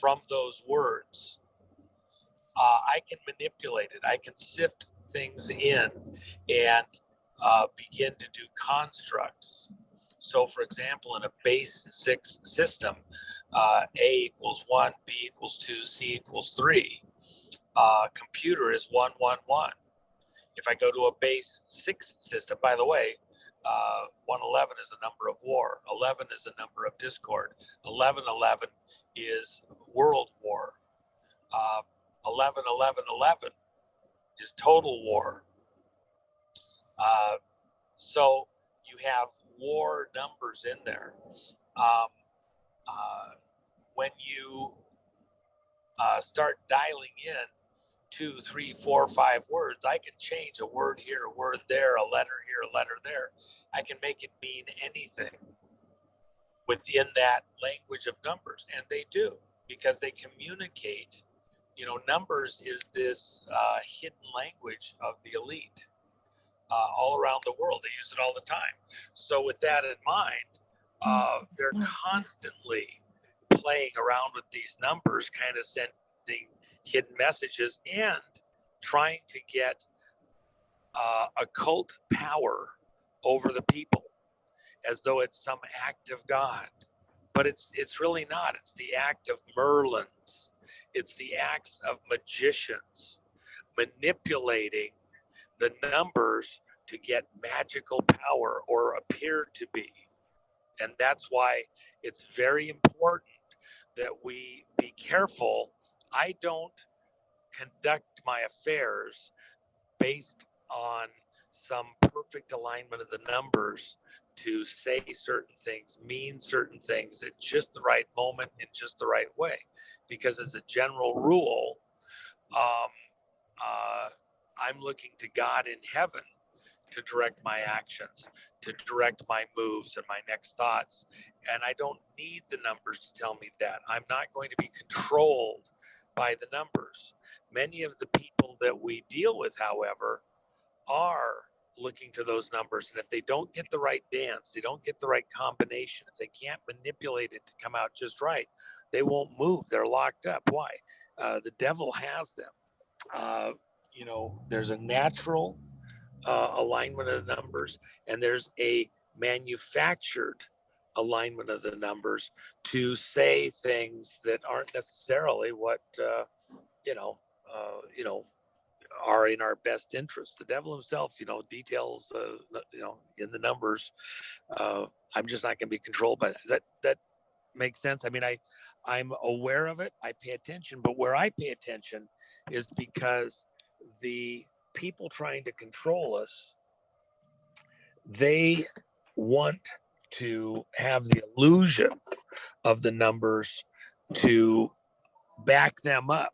from those words, I can manipulate it. I can sift things in and begin to do constructs. So, for example, in a base 6 system, A equals 1, B equals 2, C equals 3. Computer is 1, 1, 1. If I go to a base 6 system, by the way, 111 is a number of war. 11 is a number of discord. 1111 is world war. 111111 is total war. So you have war numbers in there. When you start dialing in 2, 3, 4, 5 words, I can change a word here, a word there, a letter here, a letter there. I can make it mean anything within that language of numbers, and they do, because they communicate. You know, numbers is this hidden language of the elite all around the world. They use it all the time. So with that in mind, they're constantly playing around with these numbers, kind of sending hidden messages and trying to get occult power over the people, as though it's some act of God. But it's really not. It's the act of Merlins. It's the acts of magicians manipulating the numbers to get magical power or appear to be. And that's why it's very important that we be careful. I don't conduct my affairs based on some perfect alignment of the numbers to say certain things, mean certain things at just the right moment in just the right way. Because as a general rule, I'm looking to God in heaven to direct my actions, to direct my moves and my next thoughts. And I don't need the numbers to tell me that. I'm not going to be controlled by the numbers. Many of the people that we deal with, however, are looking to those numbers. And if they don't get the right dance, they don't get the right combination, if they can't manipulate it to come out just right, they won't move. They're locked up. Why? The devil has them. You know, there's a natural alignment of the numbers, and there's a manufactured alignment of the numbers to say things that aren't necessarily what are in our best interest. The devil himself, details, in the numbers. I'm just not going to be controlled by that. Does that make sense? I mean, I'm aware of it. I pay attention, but where I pay attention is because the people trying to control us, they want to have the illusion of the numbers to back them up.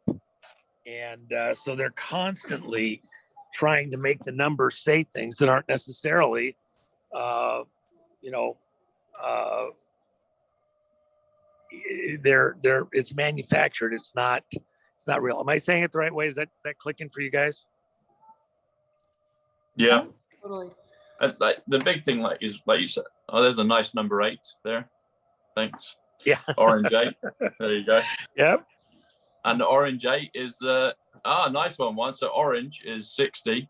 And so they're constantly trying to make the numbers say things that aren't necessarily, it's manufactured. It's not real. Am I saying it the right way? Is that clicking for you guys? Yeah. Totally. Like the big thing, like you said, there's a nice number 8 there. Thanks. Yeah. Orange 8. There you go. Yep. And the orange 8 is nice one. So orange is 60,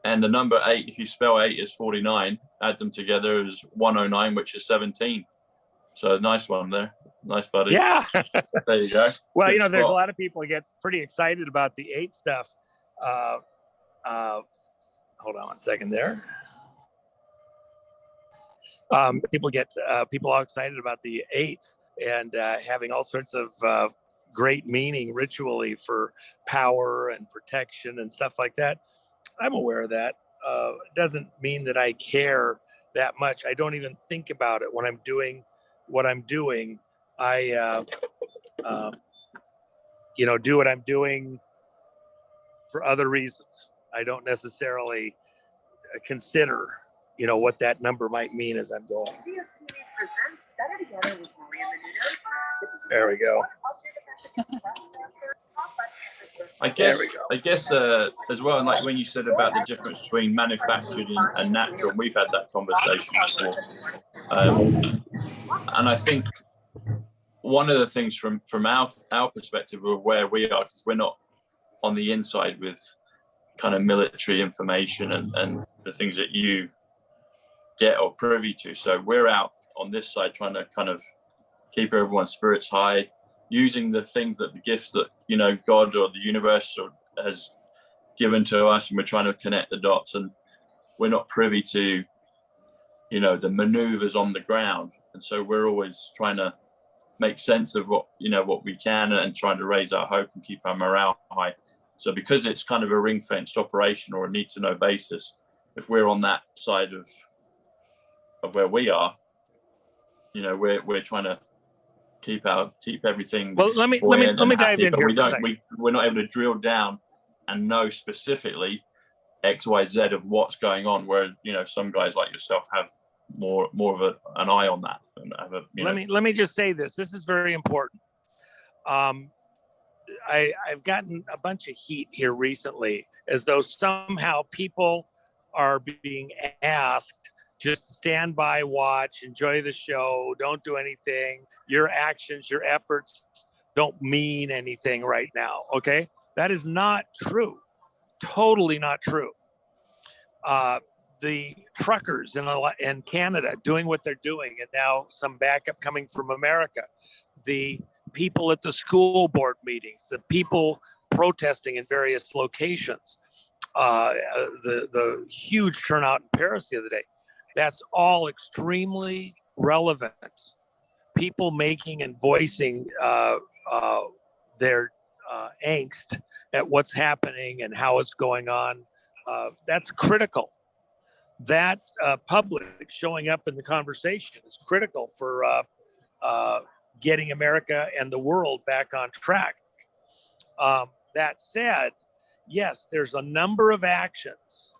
and the number 8, if you spell 8, is 49. Add them together is 109, which is 17. So nice one there. Nice, buddy. Yeah. There you go. Well, Good there's a spot. lot of people get pretty excited about the 8 stuff. Hold on one second there. People are excited about the 8s and having all sorts of great meaning ritually for power and protection and stuff like that. I'm aware of that. It doesn't mean that I care that much. I don't even think about it when I'm doing what I'm doing. I do what I'm doing for other reasons. I don't necessarily consider what that number might mean as I'm going. There we go. I guess as well, and like when you said about the difference between manufactured and natural, we've had that conversation before. And I think one of the things from our perspective of where we are, because we're not on the inside with kind of military information and the things that you get or privy to. So we're out on this side trying to kind of keep everyone's spirits high, using the things that the gifts that, God or the universe has given to us, and we're trying to connect the dots, and we're not privy to, you know, the maneuvers on the ground. And so we're always trying to make sense of what, you know, what we can, and trying to raise our hope and keep our morale high. So because it's kind of a ring-fenced operation or a need-to-know basis, if we're on that side of where we are, you know, we're trying to keep everything. Well, let me dive in here. We're not able to drill down and know specifically X, Y, Z of what's going on. Where, you know, some guys like yourself have more of an eye on that. And have a, let me just say this. This is very important. I've gotten a bunch of heat here recently, as though somehow people are being asked just to stand by, watch, enjoy the show, don't do anything. Your actions, your efforts don't mean anything right now. Okay, that is not true. Totally not true. The truckers in Canada doing what they're doing, and now some backup coming from America. The people at the school board meetings, the people protesting in various locations, the huge turnout in Paris the other day. That's all extremely relevant. People making and voicing their angst at what's happening and how it's going on. That's critical. That public showing up in the conversation is critical for getting America and the world back on track. That said, yes, there's a number of actions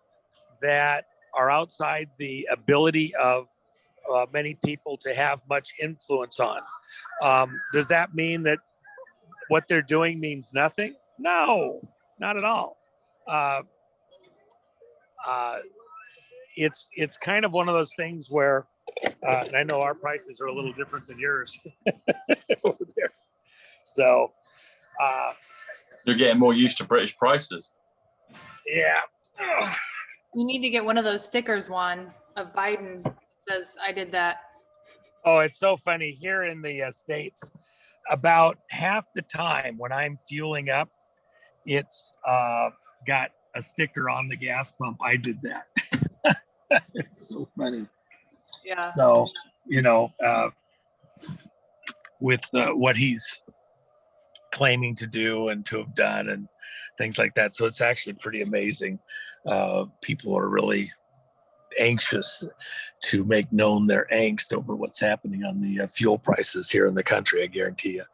that are outside the ability of many people to have much influence on. Does that mean that what they're doing means nothing? No, not at all. It's kind of one of those things where, and I know our prices are a little different than yours over there. So you're getting more used to British prices. Yeah. You need to get one of those stickers, Juan, of Biden that says, "I did that." Oh, it's so funny. Here in the States, about half the time when I'm fueling up, it's got a sticker on the gas pump. I did that. It's so funny. Yeah. So, you know, with what he's claiming to do and to have done and things like that. So it's actually pretty amazing. People are really anxious to make known their angst over what's happening on the fuel prices here in the country, I guarantee you.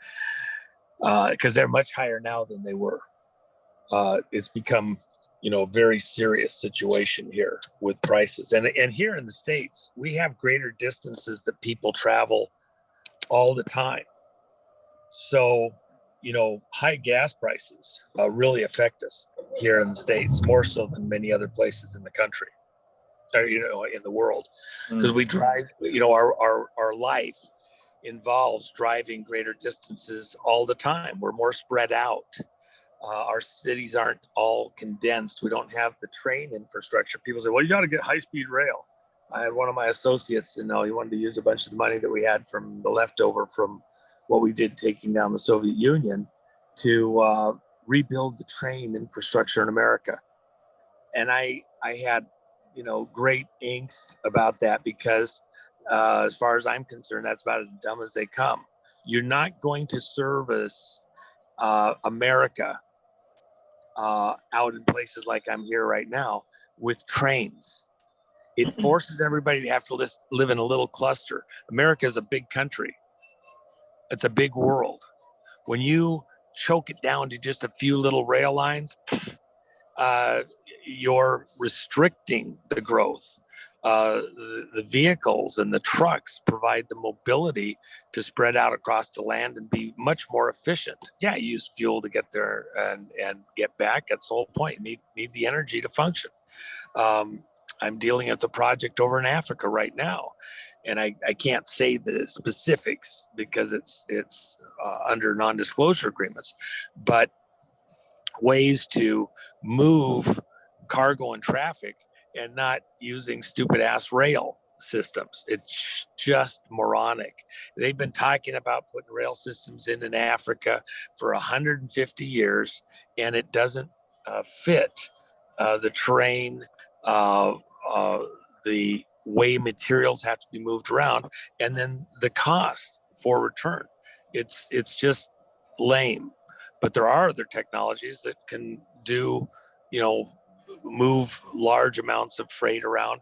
Because they're much higher now than they were. It's become, you know, a very serious situation here with prices. And here in the States, we have greater distances that people travel all the time. So, you know, high gas prices really affect us here in the States, more so than many other places in the country, or, you know, in the world. Because we drive, you know, our life involves driving greater distances all the time. We're more spread out. Our cities aren't all condensed. We don't have the train infrastructure. People say, well, you got to get high-speed rail. I had one of my associates to know he wanted to use a bunch of the money that we had from the leftover from what we did taking down the Soviet Union to rebuild the train infrastructure in America. And I had, you know, great angst about that because as far as I'm concerned, that's about as dumb as they come. You're not going to service America out in places like I'm here right now with trains. It forces everybody to have to live in a little cluster. America is a big country. It's a big world. When you choke it down to just a few little rail lines, you're restricting the growth. The vehicles and the trucks provide the mobility to spread out across the land and be much more efficient. Yeah, you use fuel to get there and get back. That's the whole point. You need the energy to function. I'm dealing with the project over in Africa right now, and I can't say the specifics because it's under non-disclosure agreements, but ways to move cargo and traffic and not using stupid ass rail systems. It's just moronic. They've been talking about putting rail systems in Africa for 150 years, and it doesn't fit the terrain, the way materials have to be moved around, and then the cost for return. It's just lame. But there are other technologies that can do, move large amounts of freight around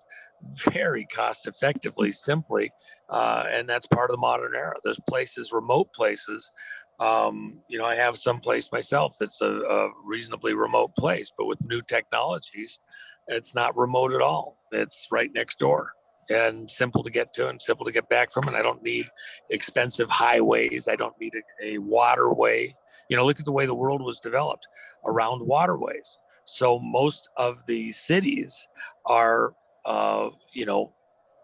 very cost effectively, simply. And that's part of the modern era. There's places, remote places. I have some place myself that's a reasonably remote place, but with new technologies, it's not remote at all. It's right next door and simple to get to and simple to get back from. And I don't need expensive highways. I don't need a waterway. Look at the way the world was developed around waterways. So most of the cities are,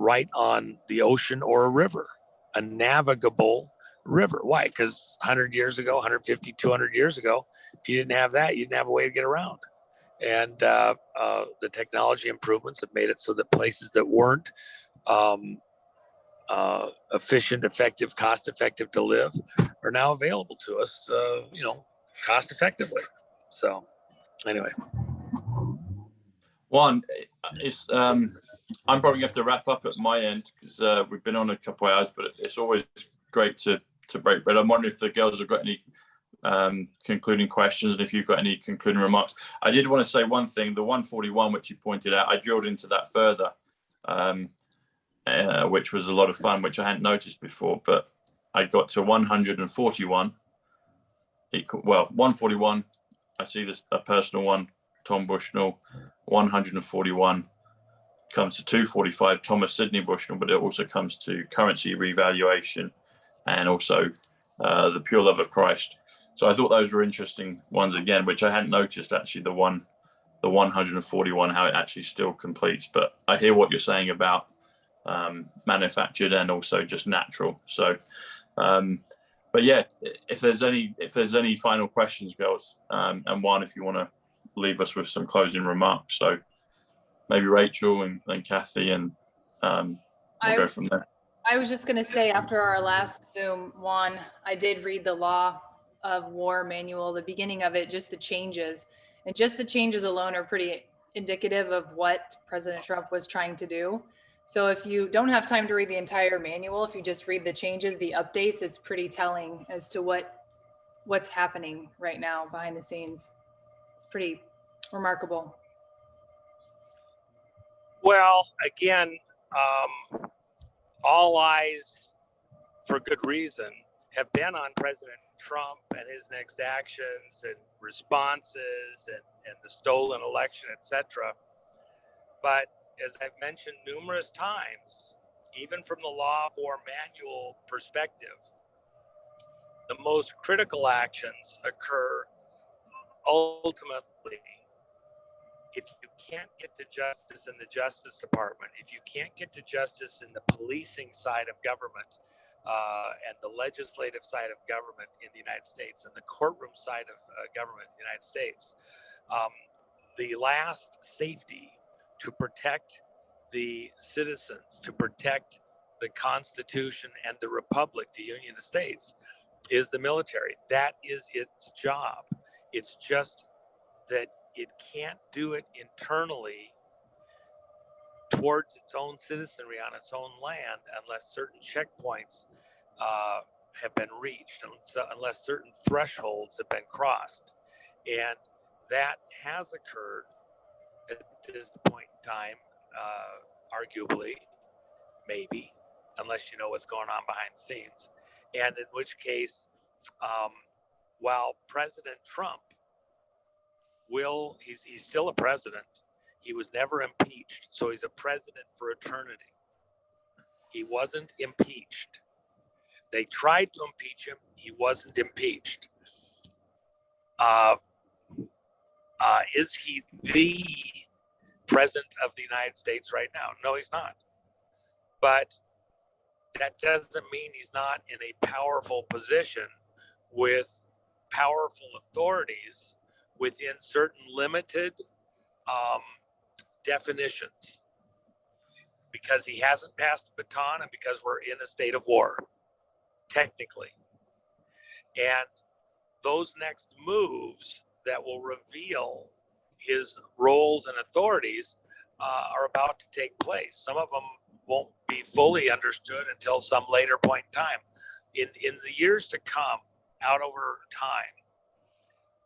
right on the ocean or a river, a navigable river. Why? Because 100 years ago, 150, 200 years ago, if you didn't have that, you didn't have a way to get around. And the technology improvements have made it so that places that weren't efficient, effective, cost effective to live are now available to us, cost effectively. So anyway. Juan, it's I'm probably going to have to wrap up at my end because we've been on a couple of hours, but it's always great to break bread. I'm wondering if the girls have got any concluding questions and if you've got any concluding remarks. I did want to say one thing, the 141, which you pointed out, I drilled into that further, which was a lot of fun, which I hadn't noticed before, but I got to 141. 141, I see this, a personal one, Tom Bushnell. 141 comes to 245, Thomas Sidney Bushnell, but it also comes to currency revaluation and also the pure love of Christ. So I thought those were interesting ones again, which I hadn't noticed actually, the 141, how it actually still completes. But I hear what you're saying about manufactured and also just natural. So, but yeah, if there's any final questions, girls, and Juan, if you want to leave us with some closing remarks. So maybe Rachel and then Kathy, and we'll go from there. I was just going to say, after our last Zoom, Juan, I did read the Law of War manual, the beginning of it, just the changes. And just the changes alone are pretty indicative of what President Trump was trying to do. So if you don't have time to read the entire manual, if you just read the changes, the updates, it's pretty telling as to what's happening right now behind the scenes. It's pretty remarkable. Well, again, all eyes, for good reason, have been on President Trump and his next actions and responses and the stolen election, etc. But as I've mentioned numerous times, even from the Law of War manual perspective, the most critical actions occur ultimately if you can't get to justice in the Justice Department, if you can't get to justice in the policing side of government and the legislative side of government in the United States and the courtroom side of government in the United States, the last safety to protect the citizens, to protect the Constitution and the Republic, the Union of States, is the military. That is its job. It's just that it can't do it internally towards its own citizenry on its own land unless certain checkpoints have been reached, unless certain thresholds have been crossed. And that has occurred at this point in time, arguably, maybe, unless you know what's going on behind the scenes. And in which case, while President Trump he's still a president. He was never impeached, so he's a president for eternity. He wasn't impeached. They tried to impeach him. He wasn't impeached. Is he the president of the United States right now? No, he's not. But that doesn't mean he's not in a powerful position with powerful authorities within certain limited definitions, because he hasn't passed the baton and because we're in a state of war, technically. And those next moves that will reveal his roles and authorities are about to take place. Some of them won't be fully understood until some later point in time. In the years to come, out over time,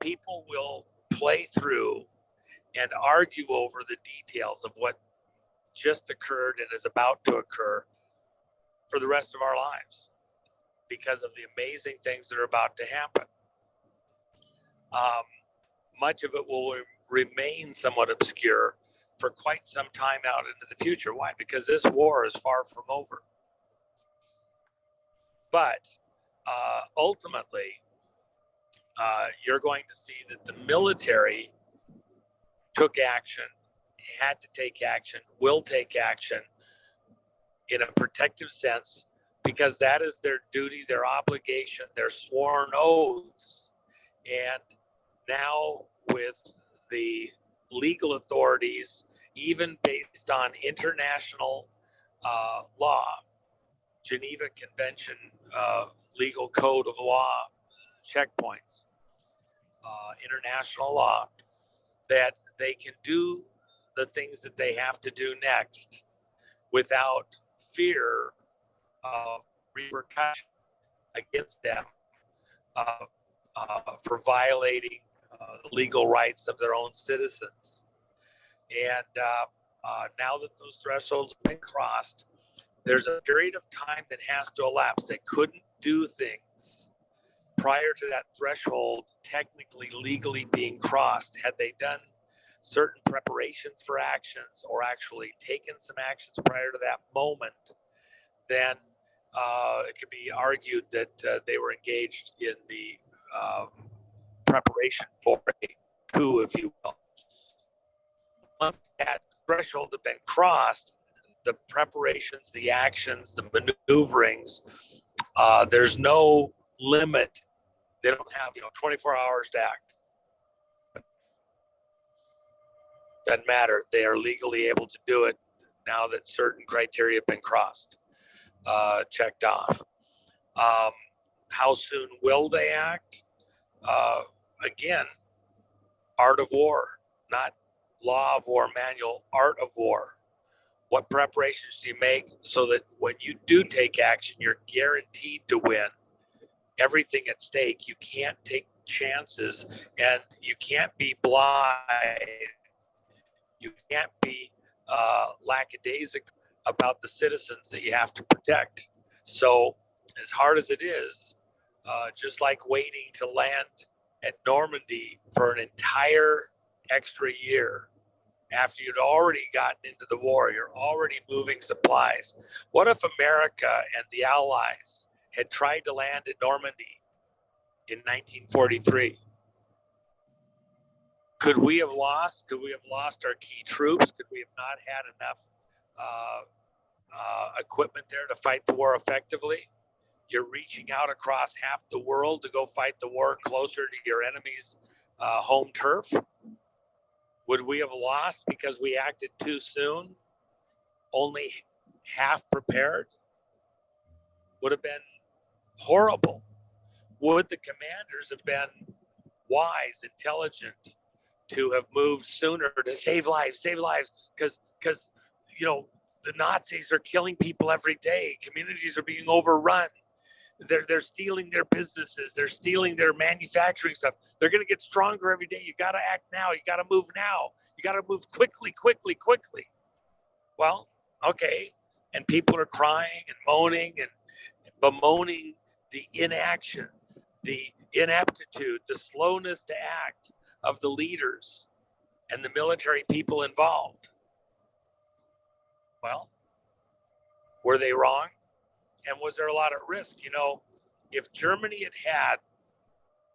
people will play through and argue over the details of what just occurred and is about to occur for the rest of our lives because of the amazing things that are about to happen. Much of it will remain somewhat obscure for quite some time out into the future. Why? Because this war is far from over. But ultimately, you're going to see that the military took action, had to take action, will take action in a protective sense, because that is their duty, their obligation, their sworn oaths. And now with the legal authorities, even based on international law, Geneva Convention, legal code of law, checkpoints, international law, that they can do the things that they have to do next without fear of repercussion against them for violating the legal rights of their own citizens. And now that those thresholds have been crossed, there's a period of time that has to elapse. They couldn't do things prior to that threshold technically legally being crossed. Had they done certain preparations for actions or actually taken some actions prior to that moment, then it could be argued that they were engaged in the preparation for a coup, if you will. Once that threshold had been crossed, the preparations, the actions, the maneuverings, there's no limit. They don't have 24 hours to act. Doesn't matter. They are legally able to do it now that certain criteria have been crossed, checked off. How soon will they act? Again, art of war, not law of war manual, art of war. What preparations do you make so that when you do take action, you're guaranteed to win? Everything at stake. You can't take chances, and you can't be blind. You can't be lackadaisical about the citizens that you have to protect. So as hard as it is, just like waiting to land at Normandy for an entire extra year after you'd already gotten into the war, you're already moving supplies. What if America and the Allies had tried to land at Normandy in 1943? Could we have lost? Could we have lost our key troops? Could we have not had enough equipment there to fight the war effectively? You're reaching out across half the world to go fight the war closer to your enemy's home turf. Would we have lost because we acted too soon? Only half prepared? Would have been horrible. Would the commanders have been wise, intelligent to have moved sooner to save lives? Because the Nazis are killing people every day. Communities are being overrun. They're stealing their businesses. They're stealing their manufacturing stuff. They're going to get stronger every day. You got to act now. You got to move now. You got to move quickly. Well, okay. And people are crying and moaning and bemoaning the inaction, the ineptitude, the slowness to act of the leaders and the military people involved. Well, were they wrong? And was there a lot at risk? If Germany had had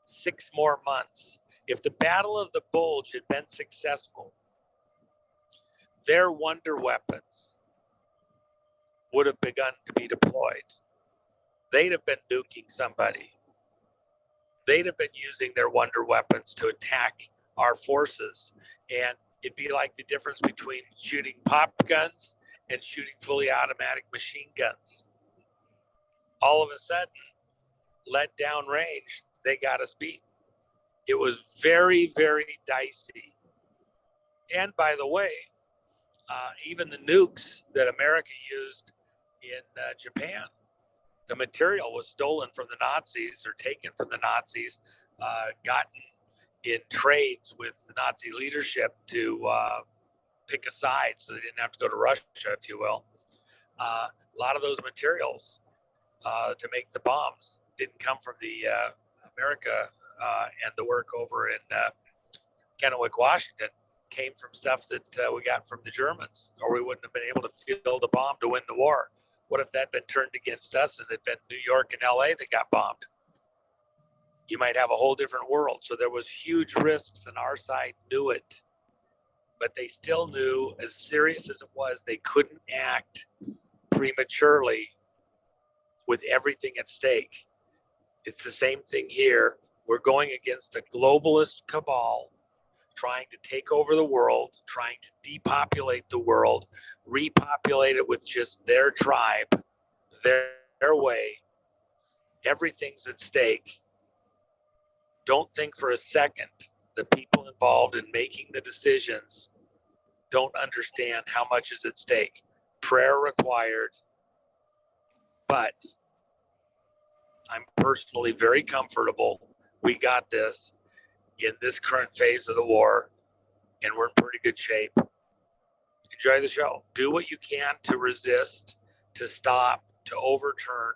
6 more months, if the Battle of the Bulge had been successful, their wonder weapons would have begun to be deployed. They'd have been nuking somebody. They'd have been using their wonder weapons to attack our forces. And it'd be like the difference between shooting pop guns and shooting fully automatic machine guns. All of a sudden, let down range, they got us beat. It was very, very dicey And by the way, even the nukes that America used in Japan, the material was stolen from the Nazis or taken from the Nazis, gotten in trades with the Nazi leadership to pick a side so they didn't have to go to Russia, if you will. A lot of those materials to make the bombs didn't come from the America and the work over in Kennewick, Washington, came from stuff that we got from the Germans, or we wouldn't have been able to build a bomb to win the war. What if that had been turned against us and it had been New York and LA that got bombed? You might have a whole different world. So there was huge risks, and our side knew it. But they still knew, as serious as it was, they couldn't act prematurely with everything at stake. It's the same thing here. We're going against a globalist cabal trying to take over the world, trying to depopulate the world, repopulate it with just their tribe, their way. Everything's at stake. Don't think for a second the people involved in making the decisions don't understand how much is at stake. Prayer required, but I'm personally very comfortable. We got this in this current phase of the war, and we're in pretty good shape. Enjoy the show. Do what you can to resist, to stop, to overturn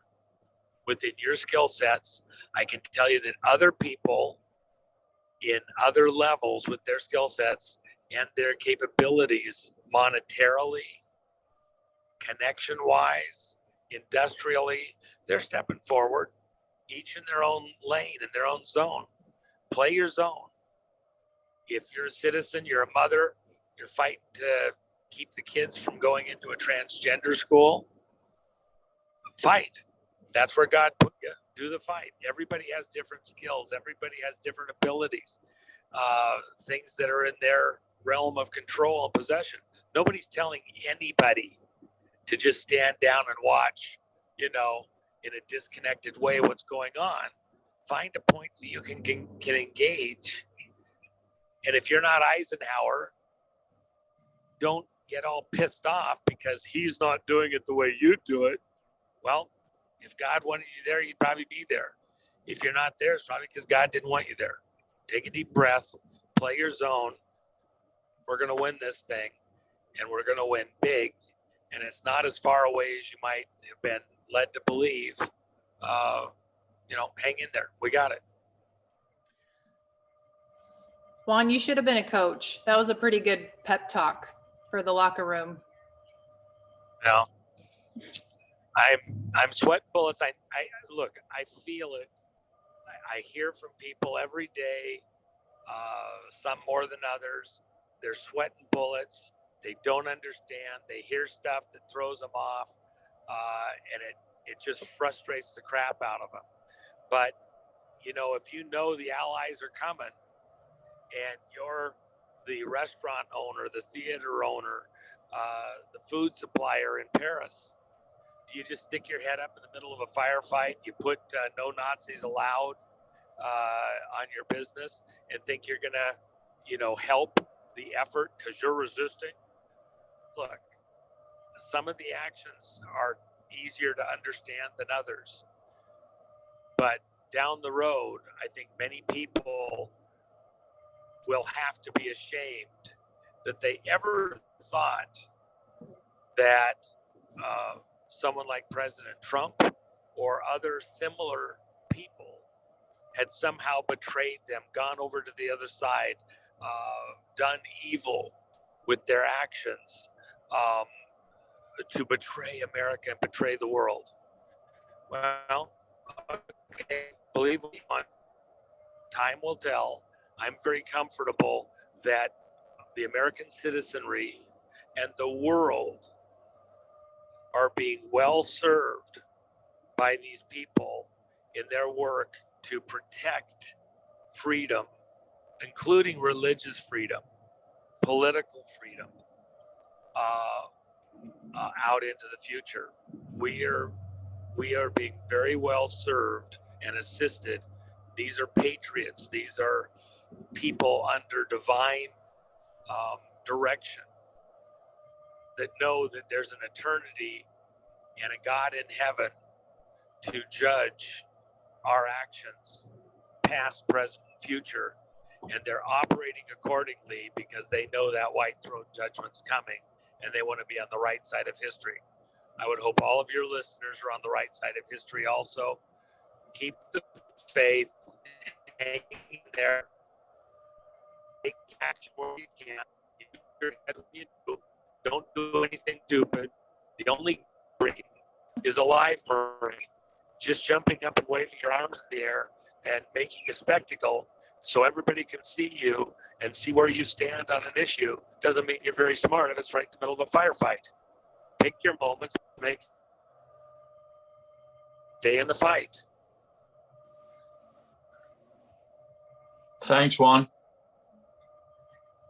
within your skill sets. I can tell you that other people in other levels with their skill sets and their capabilities monetarily, connection-wise, industrially, they're stepping forward, each in their own lane, in their own zone. Play your zone. If you're a citizen, you're a mother, you're fighting to keep the kids from going into a transgender school, fight. That's where God put you. Do the fight. Everybody has different skills. Everybody has different abilities, things that are in their realm of control and possession. Nobody's telling anybody to just stand down and watch, in a disconnected way what's going on. Find a point that you can engage. And if you're not Eisenhower, don't get all pissed off because he's not doing it the way you do it. Well, if God wanted you there, you'd probably be there. If you're not there, it's probably because God didn't want you there. Take a deep breath, play your zone. We're going to win this thing, and we're going to win big. And it's not as far away as you might have been led to believe. Hang in there. We got it. Juan, you should have been a coach. That was a pretty good pep talk for the locker room. No, I'm sweating bullets. I look, I feel it. I hear from people every day, some more than others. They're sweating bullets. They don't understand. They hear stuff that throws them off, and it just frustrates the crap out of them. But, if you know the allies are coming and you're the restaurant owner, the theater owner, the food supplier in Paris, do you just stick your head up in the middle of a firefight? You put no Nazis allowed on your business and think you're going to, help the effort because you're resisting? Look, some of the actions are easier to understand than others. But down the road, I think many people will have to be ashamed that they ever thought that someone like President Trump or other similar people had somehow betrayed them, gone over to the other side, done evil with their actions to betray America and betray the world. Well, okay, believe me, time will tell. I'm very comfortable that the American citizenry and the world are being well served by these people in their work to protect freedom, including religious freedom, political freedom, out into the future. We are being very well served and assisted. These are patriots. These are people under divine direction, that know that there's an eternity and a God in heaven to judge our actions, past, present, and future, and they're operating accordingly because they know that white throne judgment's coming and they want to be on the right side of history. I would hope all of your listeners are on the right side of history also. Keep the faith, hang there, take action where you can, keep your head when you do. Don't do anything stupid. The only Marine is a live Marine. Just jumping up and waving your arms in the air and making a spectacle so everybody can see you and see where you stand on an issue doesn't mean you're very smart if it's right in the middle of a firefight. Pick your moments, stay in the fight. Thanks, Juan.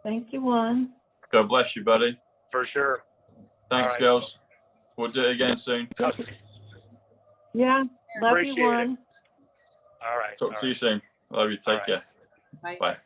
Thank you, Juan. God bless you, buddy. For sure. Thanks, All right. girls. We'll do it again soon. Yeah, love Appreciate you, it. Juan. All right. Talk to you soon. Love you. Take right. care. Bye. Bye.